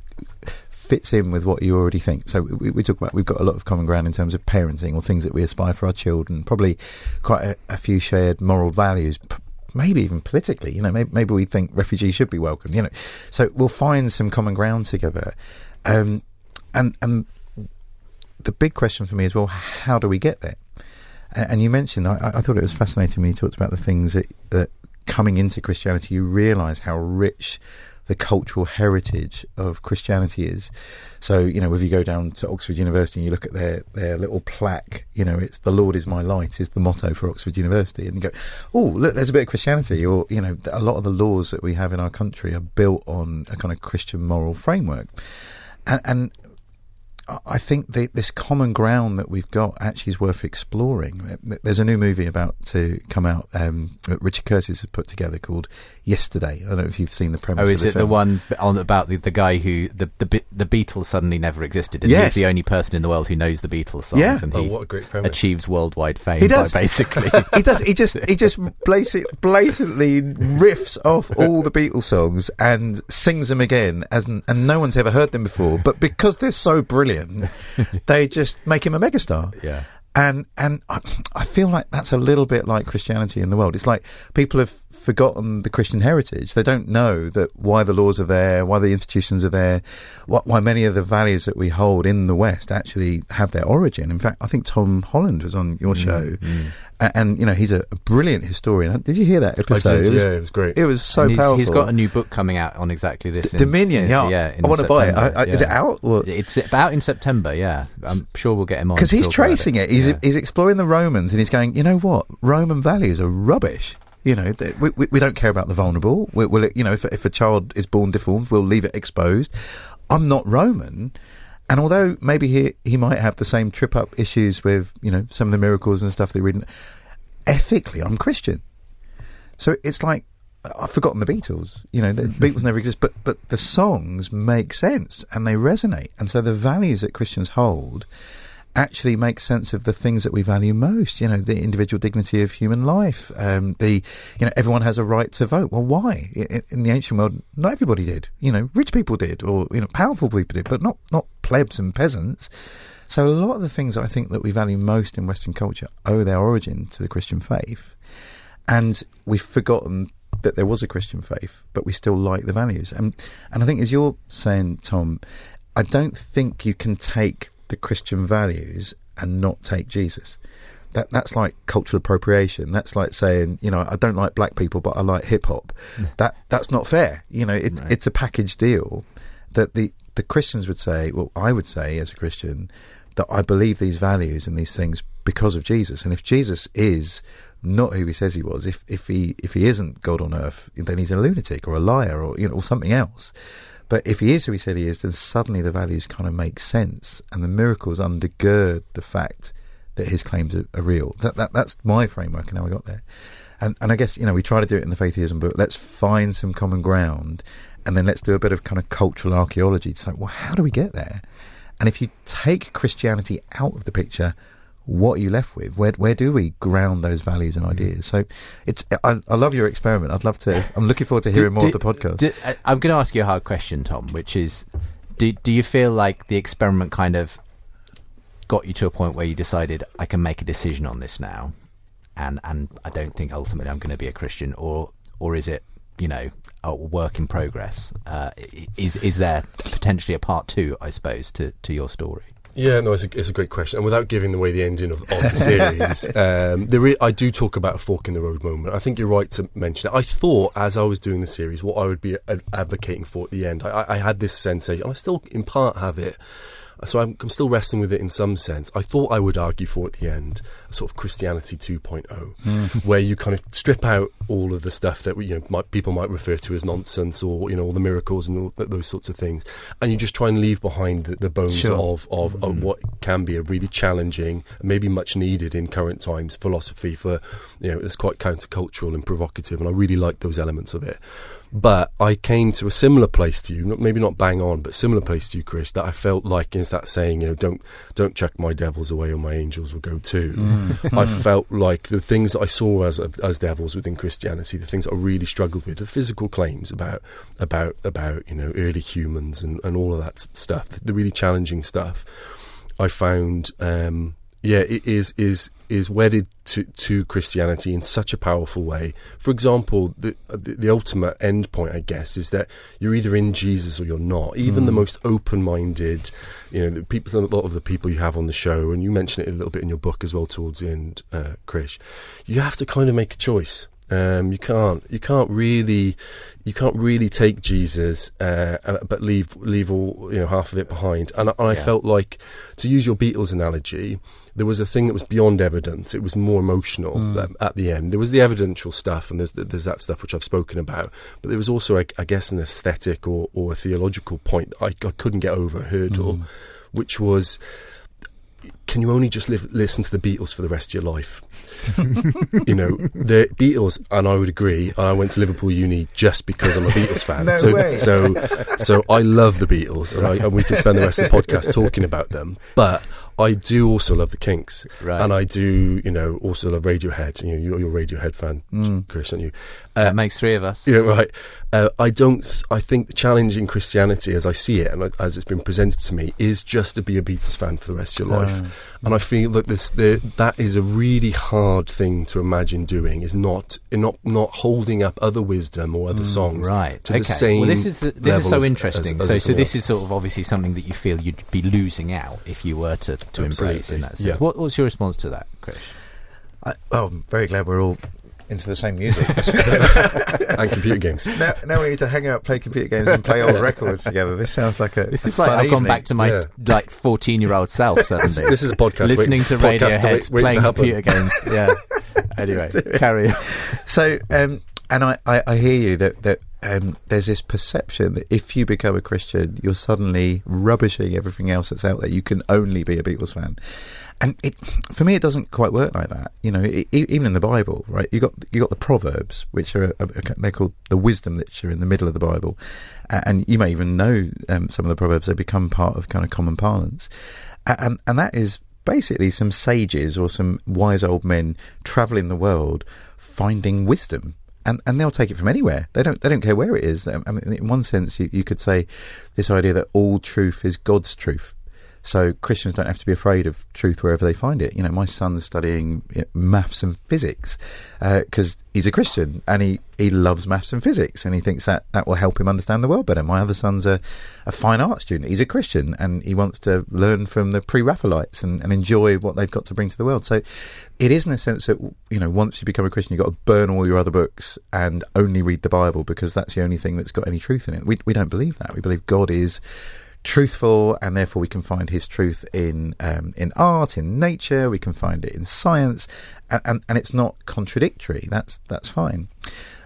fits in with what you already think. So we talk about, we've got a lot of common ground in terms of parenting or things that we aspire for our children, probably quite a few shared moral values, maybe even politically, maybe we think refugees should be welcome, so we'll find some common ground together. And the big question for me is, well, how do we get there? And you mentioned, I thought it was fascinating when you talked about the things that coming into Christianity, you realise how rich the cultural heritage of Christianity is. So, if you go down to Oxford University and you look at their little plaque, it's "The Lord is my light" is the motto for Oxford University, and you go, oh, look, there's a bit of Christianity. Or, a lot of the laws that we have in our country are built on a kind of Christian moral framework. And I think this common ground that we've got actually is worth exploring. There's a new movie about to come out that Richard Curtis has put together called Yesterday. I don't know if you've seen the premise. Oh, is of the it film. the one about the guy who the Beatles suddenly never existed, and Yes. he's the only person in the world who knows the Beatles songs, Yeah. and Oh, he what a great premise. achieves worldwide fame He does. by basically. He does. He just blatantly riffs off all the Beatles songs and sings them again, and no one's ever heard them before. But because they're so brilliant, they just make him a megastar. Yeah. And I feel like that's a little bit like Christianity in the world. It's like people have forgotten the Christian heritage. They don't know that why the laws are there, why the institutions are there, why many of the values that we hold in the West actually have their origin. In fact, I think Tom Holland was on your show, and he's a brilliant historian. Did you hear that episode? I did, it was great. It was so And powerful. he's got a new book coming out on exactly this. Dominion, yeah. I want to buy it. Is it out? Or? It's out in September, yeah. I'm sure we'll get him on. Because to he's talk about tracing it. He's exploring the Romans, and he's going, you know what? Roman values are rubbish. We don't care about the vulnerable. We'll if a child is born deformed, we'll leave it exposed. I'm not Roman. And although maybe he might have the same trip-up issues with, some of the miracles and stuff they read, ethically, I'm Christian. So it's like, I've forgotten the Beatles. The Beatles never exist, but the songs make sense and they resonate. And so the values that Christians hold actually make sense of the things that we value most. The individual dignity of human life. Everyone has a right to vote. Well, why? In the ancient world, not everybody did. Rich people did, or powerful people did, but not plebs and peasants. So a lot of the things I think that we value most in Western culture owe their origin to the Christian faith, and we've forgotten that there was a Christian faith, but we still like the values. And I think, as you're saying, Tom, I don't think you can take the Christian values and not take Jesus. That's like cultural appropriation. That's like saying, I don't like black people, but I like hip hop. That's not fair. It's a package deal that the Christians would say. Well, I would say as a Christian that I believe these values and these things because of Jesus. And if Jesus is not who he says he was, if he isn't God on earth, then he's a lunatic or a liar or something else. But if he is who he said he is, then suddenly the values kind of make sense, and the miracles undergird the fact that his claims are real. That's my framework and how I got there. And I guess, we try to do it in the Faiththeism book. Let's find some common ground, and then let's do a bit of kind of cultural archaeology to say, well, how do we get there? And if you take Christianity out of the picture, what are you left with? Where do we ground those values and ideas? So I love your experiment. I'm looking forward to hearing more of the podcast. I'm going to ask you a hard question, Tom, which is, do you feel like the experiment kind of got you to a point where you decided, I can make a decision on this now, and I don't think ultimately I'm going to be a Christian, or is it, a work in progress? Is there potentially a part two, I suppose, to your story? Yeah, no, it's a great question. And without giving away the ending of the series, I do talk about a fork in the road moment. I think you're right to mention it. I thought, as I was doing the series, what I would be advocating for at the end, I had this sensation, and I still in part have it, so I'm still wrestling with it in some sense. I thought I would argue for at the end a sort of Christianity 2.0, where you kind of strip out all of the stuff that people might refer to as nonsense, or all the miracles and all those sorts of things, and you just try and leave behind the bones of what can be a really challenging, maybe much needed in current times, philosophy for it's quite countercultural and provocative, and I really like those elements of it. But I came to a similar place to you, maybe not bang on, but similar place to you, Krish, that I felt like is that saying, don't chuck my devils away or my angels will go too. I felt like the things that I saw as devils within Christianity, the things that I really struggled with, the physical claims about early humans and all of that stuff, the really challenging stuff, I found it is wedded to Christianity in such a powerful way. For example, the ultimate end point, I guess, is that you're either in Jesus or you're not. Even the most open-minded, a lot of the people you have on the show, and you mention it a little bit in your book as well towards the end, Krish, you have to kind of make a choice. You can't really take Jesus, but leave all, half of it behind. And I felt like, to use your Beatles analogy, there was a thing that was beyond evidence. It was more emotional at the end. There was the evidential stuff, and there's that stuff which I've spoken about. But there was also, I guess, an aesthetic or a theological point that I couldn't get over a hurdle, which was, can you only just listen to the Beatles for the rest of your life? The Beatles, and I would agree, I went to Liverpool Uni just because I'm a Beatles fan. So I love the Beatles, and we can spend the rest of the podcast talking about them. But I do also love the Kinks, and I do, also love Radiohead. You're a Radiohead fan, Chris, aren't you? That makes three of us. Yeah, right. I think the challenge in Christianity, as I see it, and as it's been presented to me, is just to be a Beatles fan for the rest of your life. And I feel that that is a really hard thing to imagine doing. Is not holding up other wisdom or other songs to the same. Well, this is so interesting. So this is sort of obviously something that you feel you'd be losing out if you were to embrace in that sense. Yeah. What's your response to that, Krish? I'm very glad we're all into the same music. And computer games. Now we need to hang out, play computer games and play old records together. This sounds like This is like I've gone back to my 14-year-old self suddenly. This is a podcast. Listening to Radiohead, playing computer games. Yeah. Anyway, carry on. So, and I hear you that there's this perception that if you become a Christian, you're suddenly rubbishing everything else that's out there. You can only be a Beatles fan. And for me, it doesn't quite work like that. Even in the Bible, right? You got the Proverbs, which are they're called the wisdom literature in the middle of the Bible, and you may even know some of the Proverbs. They become part of kind of common parlance, and that is basically some sages or some wise old men travelling the world, finding wisdom. And they'll take it from anywhere. They don't care where it is. I mean, in one sense, you could say this idea that all truth is God's truth. So Christians don't have to be afraid of truth wherever they find it. My son's studying maths and physics because he's a Christian and he loves maths and physics, and he thinks that will help him understand the world better. My other son's a fine art student. He's a Christian and he wants to learn from the pre-Raphaelites and enjoy what they've got to bring to the world. So it is in a sense that, once you become a Christian, you've got to burn all your other books and only read the Bible because that's the only thing that's got any truth in it. We don't believe that. We believe God is truthful, and therefore we can find his truth in art, in nature. We can find it in science, and it's not contradictory. That's fine.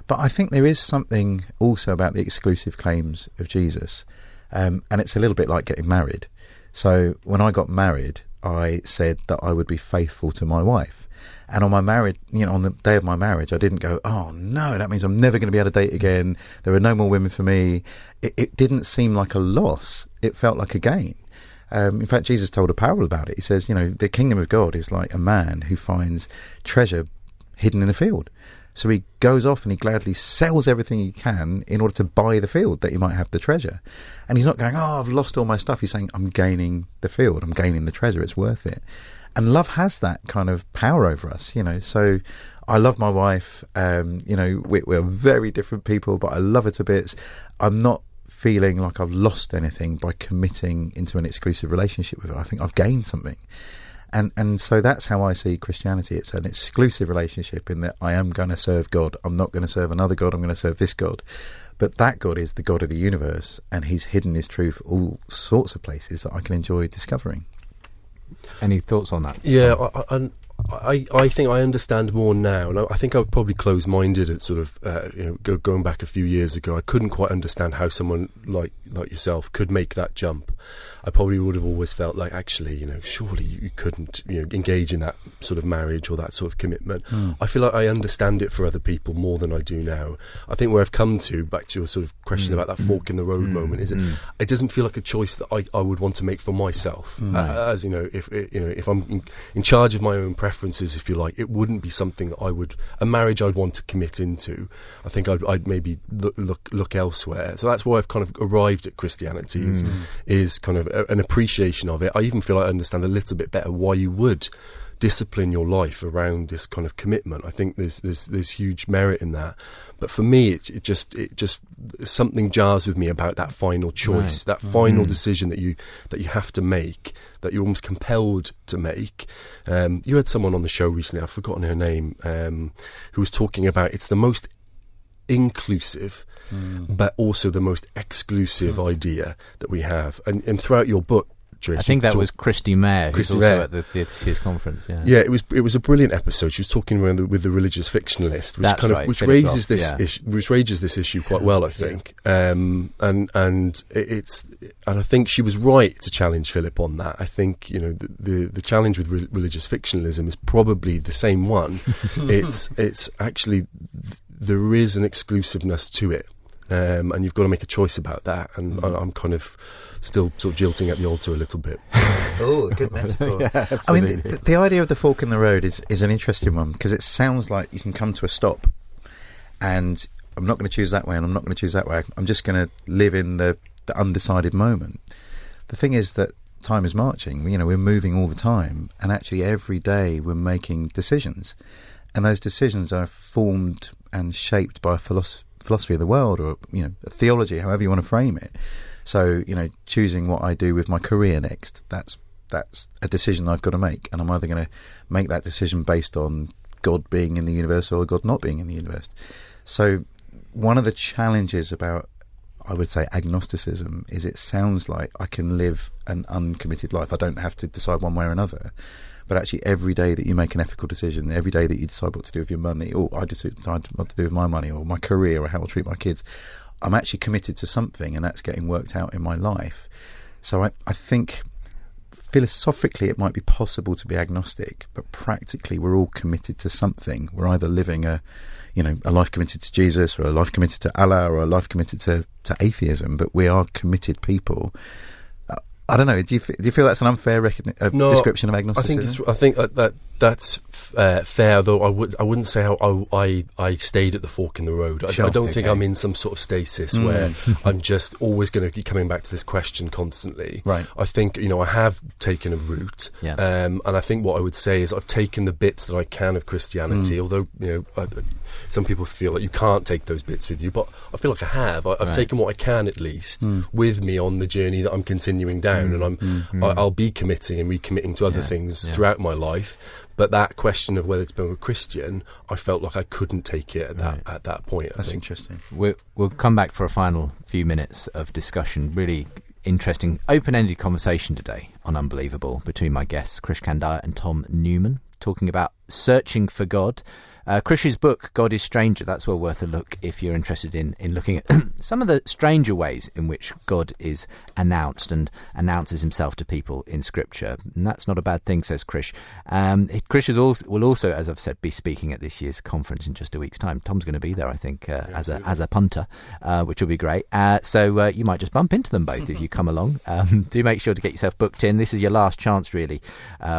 But I think there is something also about the exclusive claims of Jesus, and it's a little bit like getting married. So when I got married, I said that I would be faithful to my wife. And on the day of my marriage, I didn't go, oh no, that means I'm never going to be able to date again. There are no more women for me. It didn't seem like a loss. It felt like a gain. In fact, Jesus told a parable about it. He says, the kingdom of God is like a man who finds treasure hidden in a field. So he goes off and he gladly sells everything he can in order to buy the field that he might have the treasure. And he's not going, oh, I've lost all my stuff. He's saying, I'm gaining the field. I'm gaining the treasure. It's worth it. And love has that kind of power over us, So I love my wife. We're very different people, but I love her to bits. I'm not feeling like I've lost anything by committing into an exclusive relationship with her. I think I've gained something. And so that's how I see Christianity. It's an exclusive relationship in that I am going to serve God. I'm not going to serve another God. I'm going to serve this God. But that God is the God of the universe, and he's hidden his truth all sorts of places that I can enjoy discovering. Any thoughts on that? Yeah, I think I understand more now, and I think I was probably closed-minded at sort of going back a few years ago. I couldn't quite understand how someone like yourself could make that jump. I probably would have always felt like, actually, surely you couldn't, engage in that sort of marriage or that sort of commitment. I feel like I understand it for other people more than I do now. I think where I've come to, back to your sort of question about that fork in the road moment, is it doesn't feel like a choice that I would want to make for myself. As if I'm in charge of my own preferences, if you like, it wouldn't be something that a marriage I'd want to commit into. I think I'd maybe look elsewhere. So that's why I've kind of arrived at Christianity is kind of an appreciation of it. I even feel I understand a little bit better why you would discipline your life around this kind of commitment. I think there's huge merit in that. But for me, it just something jars with me about that final choice, that final decision that you have to make, that you're almost compelled to make. You had someone on the show recently, I've forgotten her name, who was talking about it's the most inclusive but also the most exclusive idea that we have. And throughout your book, Trish, I think that was Christy Mayer, who's also at this year's conference. Yeah, it was a brilliant episode. She was talking with the religious fictionalist, which raises this issue quite well, I think. And I think she was right to challenge Philip on that. I think the challenge with religious fictionalism is probably the same one. It's actually there is an exclusiveness to it. And you've got to make a choice about that. And I'm kind of still sort of jilting at the altar a little bit. Oh, good metaphor. Yeah, I mean, the idea of the fork in the road is an interesting one, because it sounds like you can come to a stop and I'm not going to choose that way and I'm not going to choose that way. I'm just going to live in the undecided moment. The thing is that time is marching. We're moving all the time, and actually every day we're making decisions. And those decisions are formed and shaped by a philosophy of the world, or a theology, however you want to frame it. So choosing what I do with my career next, that's a decision I've got to make, and I'm either going to make that decision based on God being in the universe or God not being in the universe. So one of the challenges about, I would say, agnosticism is it sounds like I can live an uncommitted life. I don't have to decide one way or another. But actually, every day that you make an ethical decision, every day that you decide what to do with your money, or I decide what to do with my money, or my career, or how I'll treat my kids, I'm actually committed to something, and that's getting worked out in my life. So I think philosophically it might be possible to be agnostic, but practically we're all committed to something. We're either living a life committed to Jesus, or a life committed to Allah, or a life committed to atheism, but we are committed people. I don't know. Do you feel that's an unfair description of agnosticism? I think that's fair. Though I wouldn't say how I stayed at the fork in the road. I don't think I'm in some sort of stasis where I'm just always going to be coming back to this question constantly. Right. I think I have taken a route, and I think what I would say is I've taken the bits that I can of Christianity. Although some people feel like you can't take those bits with you, but I feel like I have. I've taken what I can at least with me on the journey that I'm continuing down. And I'll be committing and recommitting to other things throughout my life. But that question of whether it's been a Christian, I felt like I couldn't take it at that point. That's interesting. We'll come back for a final few minutes of discussion. Really interesting, open-ended conversation today on Unbelievable between my guests, Krish Kandiah and Tom Newman, talking about searching for God. Krish's book, God is Stranger, that's well worth a look if you're interested in looking at some of the stranger ways in which God is announced and announces himself to people in Scripture. And that's not a bad thing, says Krish. Krish will also, as I've said, be speaking at this year's conference in just a week's time. Tom's going to be there, I think, as a punter, which will be great. So you might just bump into them both if you come along. Do make sure to get yourself booked in. This is your last chance, really,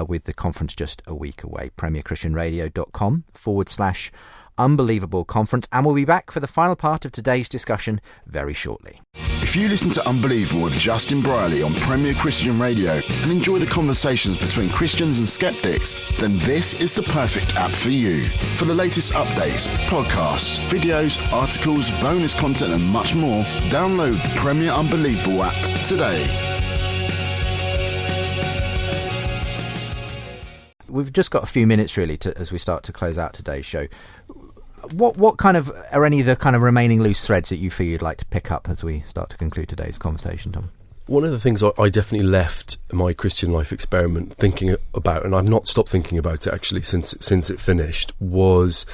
with the conference just a week away. premierchristianradio.com/Unbelievable Conference, and we'll be back for the final part of today's discussion very shortly. If you listen to Unbelievable with Justin Briley on Premier Christian Radio and enjoy the conversations between Christians and skeptics, then this is the perfect app for you. For the latest updates, podcasts, videos, articles, bonus content and much more, download the Premier Unbelievable app today. We've just got a few minutes really as we start to close out today's show. What kind of are any of the kind of remaining loose threads that you feel you'd like to pick up as we start to conclude today's conversation, Tom? One of the things I definitely left my Christian life experiment thinking about, and I've not stopped thinking about it actually since it finished, was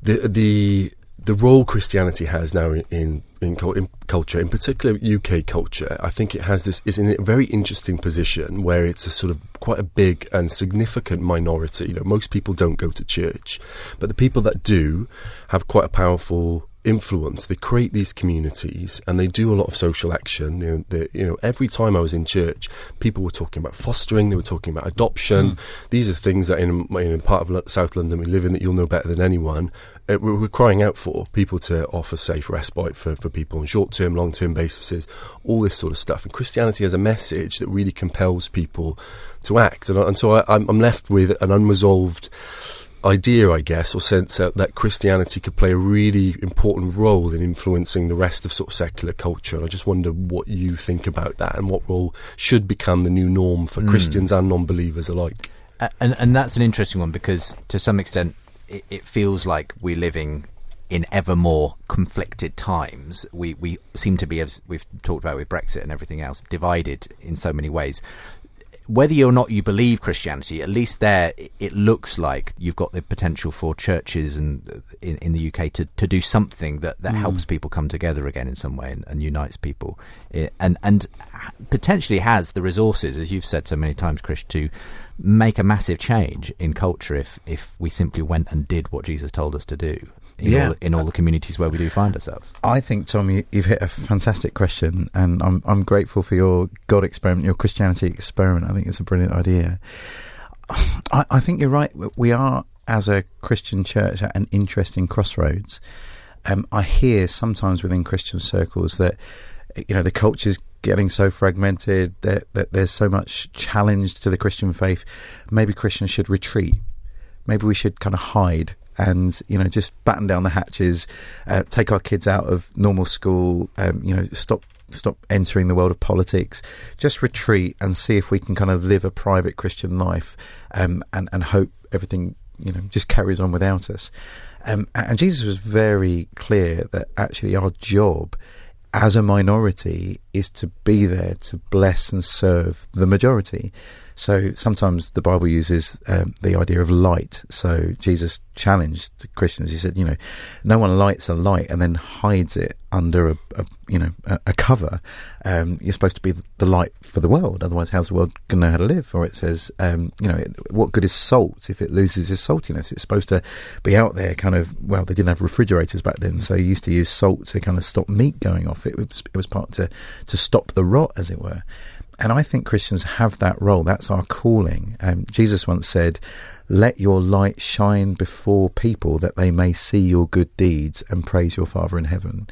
the role Christianity has now in culture, in particular UK culture. I think it is in a very interesting position where it's a sort of quite a big and significant minority. Most people don't go to church, but the people that do have quite a powerful influence. They create these communities and they do a lot of social action. Every time I was in church, people were talking about fostering, they were talking about adoption. These are things that in part of South London we live in that you'll know better than anyone. We're crying out for people to offer safe respite for people on short-term, long-term bases, all this sort of stuff. And Christianity has a message that really compels people to act. And so I'm left with an unresolved idea, I guess, or sense that Christianity could play a really important role in influencing the rest of sort of secular culture. And I just wonder what you think about that and what role should become the new norm for Christians and non-believers alike. And that's an interesting one, because to some extent it feels like we're living in ever more conflicted times. We seem to be, as we've talked about with Brexit and everything else, divided in so many ways. Whether or not you believe Christianity, at least there it looks like you've got the potential for churches and in the UK to do something that helps people come together again in some way and unites people, and potentially has the resources, as you've said so many times, Krish, to make a massive change in culture if we simply went and did what Jesus told us to do in all the communities where we do find ourselves. I think, Tom, you've hit a fantastic question, and I'm grateful for your God experiment, your Christianity experiment. I think it's a brilliant idea. I think you're right. We are, as a Christian church, at an interesting crossroads. I hear sometimes within Christian circles that the culture's getting so fragmented, that there's so much challenge to the Christian faith. Maybe Christians should retreat. Maybe we should kind of hide and just batten down the hatches, take our kids out of normal school, stop entering the world of politics, just retreat and see if we can kind of live a private Christian life, and hope everything just carries on without us. And Jesus was very clear that actually our job as a minority is to be there to bless and serve the majority. So sometimes the Bible uses the idea of light. So Jesus challenged the Christians. He said, no one lights a light and then hides it under a cover. You're supposed to be the light for the world. Otherwise, how's the world going to know how to live? Or it says, what good is salt if it loses its saltiness? It's supposed to be out there kind of, well, they didn't have refrigerators back then, so you used to use salt to kind of stop meat going off. It was part to stop the rot, as it were. And I think Christians have that role. That's our calling. Jesus once said, "Let your light shine before people that they may see your good deeds and praise your Father in heaven."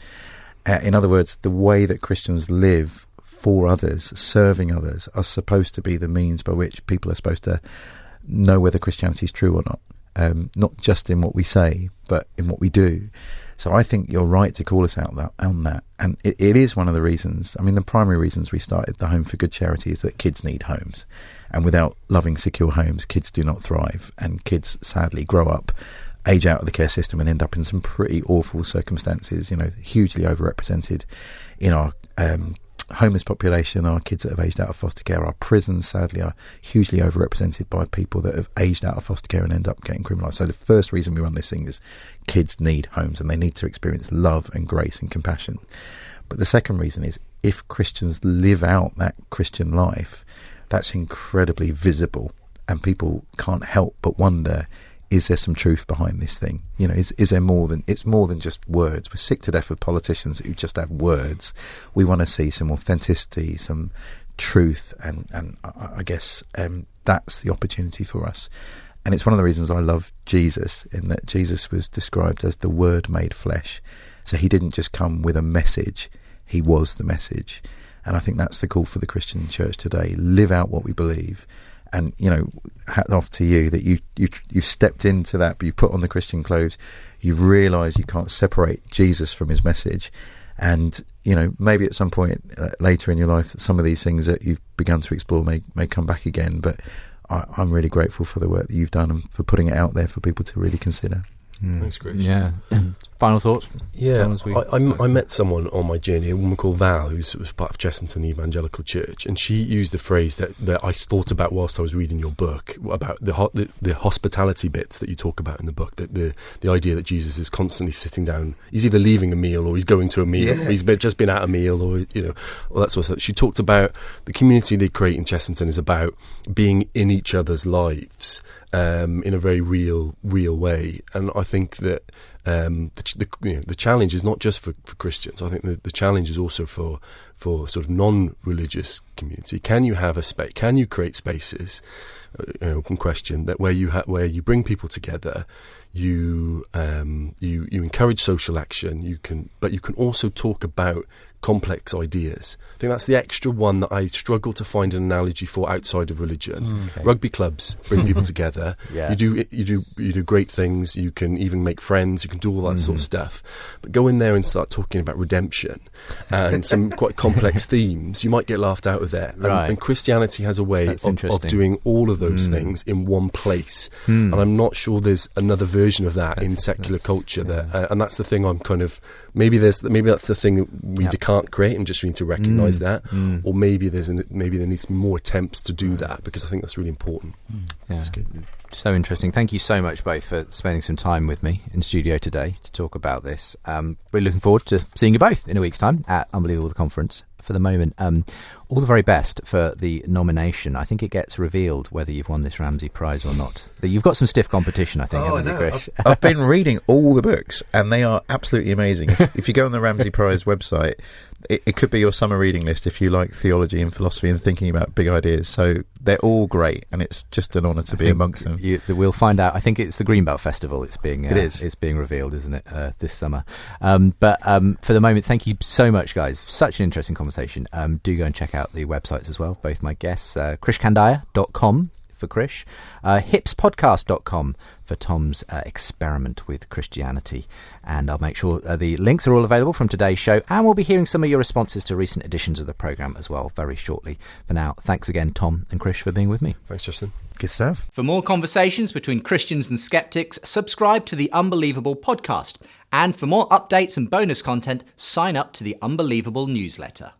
In other words, the way that Christians live for others, serving others, are supposed to be the means by which people are supposed to know whether Christianity is true or not. Not just in what we say, but in what we do. So I think you're right to call us out on that. And it is one of the reasons, the primary reasons we started the Home for Good charity is that kids need homes. And without loving, secure homes, kids do not thrive. And kids sadly grow up, age out of the care system and end up in some pretty awful circumstances, hugely overrepresented in our homeless population. Our kids that have aged out of foster care, our prisons sadly are hugely overrepresented by people that have aged out of foster care and end up getting criminalised. So the first reason we run this thing is kids need homes and they need to experience love and grace and compassion. But the second reason is if Christians live out that Christian life, that's incredibly visible and people can't help but wonder, is there some truth behind this thing? Is there more than, it's more than just words. We're sick to death of politicians who just have words. We want to see some authenticity, some truth, and I guess that's the opportunity for us. And it's one of the reasons I love Jesus, in that Jesus was described as the Word made flesh. So he didn't just come with a message, he was the message. And I think that's the call for the Christian church today. Live out what we believe. And, hat off to you that you've stepped into that, but you've put on the Christian clothes. You've realised you can't separate Jesus from his message. And, maybe at some point later in your life, some of these things that you've begun to explore may come back again. But I'm really grateful for the work that you've done and for putting it out there for people to really consider. Thanks, Krish. Yeah. Final thoughts? Yeah, I met someone on my journey, a woman called Val, who was part of Chessington Evangelical Church, and she used a phrase that I thought about whilst I was reading your book, about the hospitality bits that you talk about in the book, that the idea that Jesus is constantly sitting down. He's either leaving a meal or he's going to a meal, or he's just been at a meal, or all that sort of stuff. She talked about the community they create in Chessington is about being in each other's lives in a very real way. And I think that the challenge is not just for Christians. I think the challenge is also for sort of non-religious community. Can you have a space? Can you create spaces? Open question that where you bring people together. You encourage social action. But you can also talk about complex ideas. I think that's the extra one that I struggle to find an analogy for outside of religion. Okay. Rugby clubs bring people together. Yeah. You do great things. You can even make friends. You can do all that sort of stuff. But go in there and start talking about redemption and some quite complex themes. You might get laughed out of there. Right. And Christianity has a way of doing all of those things in one place. And I'm not sure there's another version of that in secular culture. And that's the thing. I'm kind of maybe that's the thing that we can't create, and just need to recognise that, or maybe there needs to be more attempts to do that, because I think that's really important. That's good. So interesting. Thank you so much both for spending some time with me in studio today to talk about this. We're looking forward to seeing you both in a week's time at Unbelievable, the conference. For the moment, all the very best for the nomination. I think it gets revealed whether you've won this Ramsey Prize or not. You've got some stiff competition, I think, haven't you, Krish? I've been reading all the books, and they are absolutely amazing. If you go on the Ramsey Prize website, it could be your summer reading list if you like theology and philosophy and thinking about big ideas. So they're all great, and it's just an honour to be amongst them. We'll find out. I think it's the Greenbelt Festival. It is. It's being revealed, isn't it, this summer? But for the moment, thank you so much, guys. Such an interesting conversation. Do go and check out the websites as well. Both my guests, krishkandiah.com for Krish, hipspodcast.com for Tom's experiment with Christianity. And I'll make sure the links are all available from today's show, and we'll be hearing some of your responses to recent editions of the programme as well very shortly. For now, thanks again, Tom and Krish, for being with me. Thanks, Justin. Good stuff. For more conversations between Christians and skeptics, subscribe to the Unbelievable podcast. And for more updates and bonus content, sign up to the Unbelievable newsletter.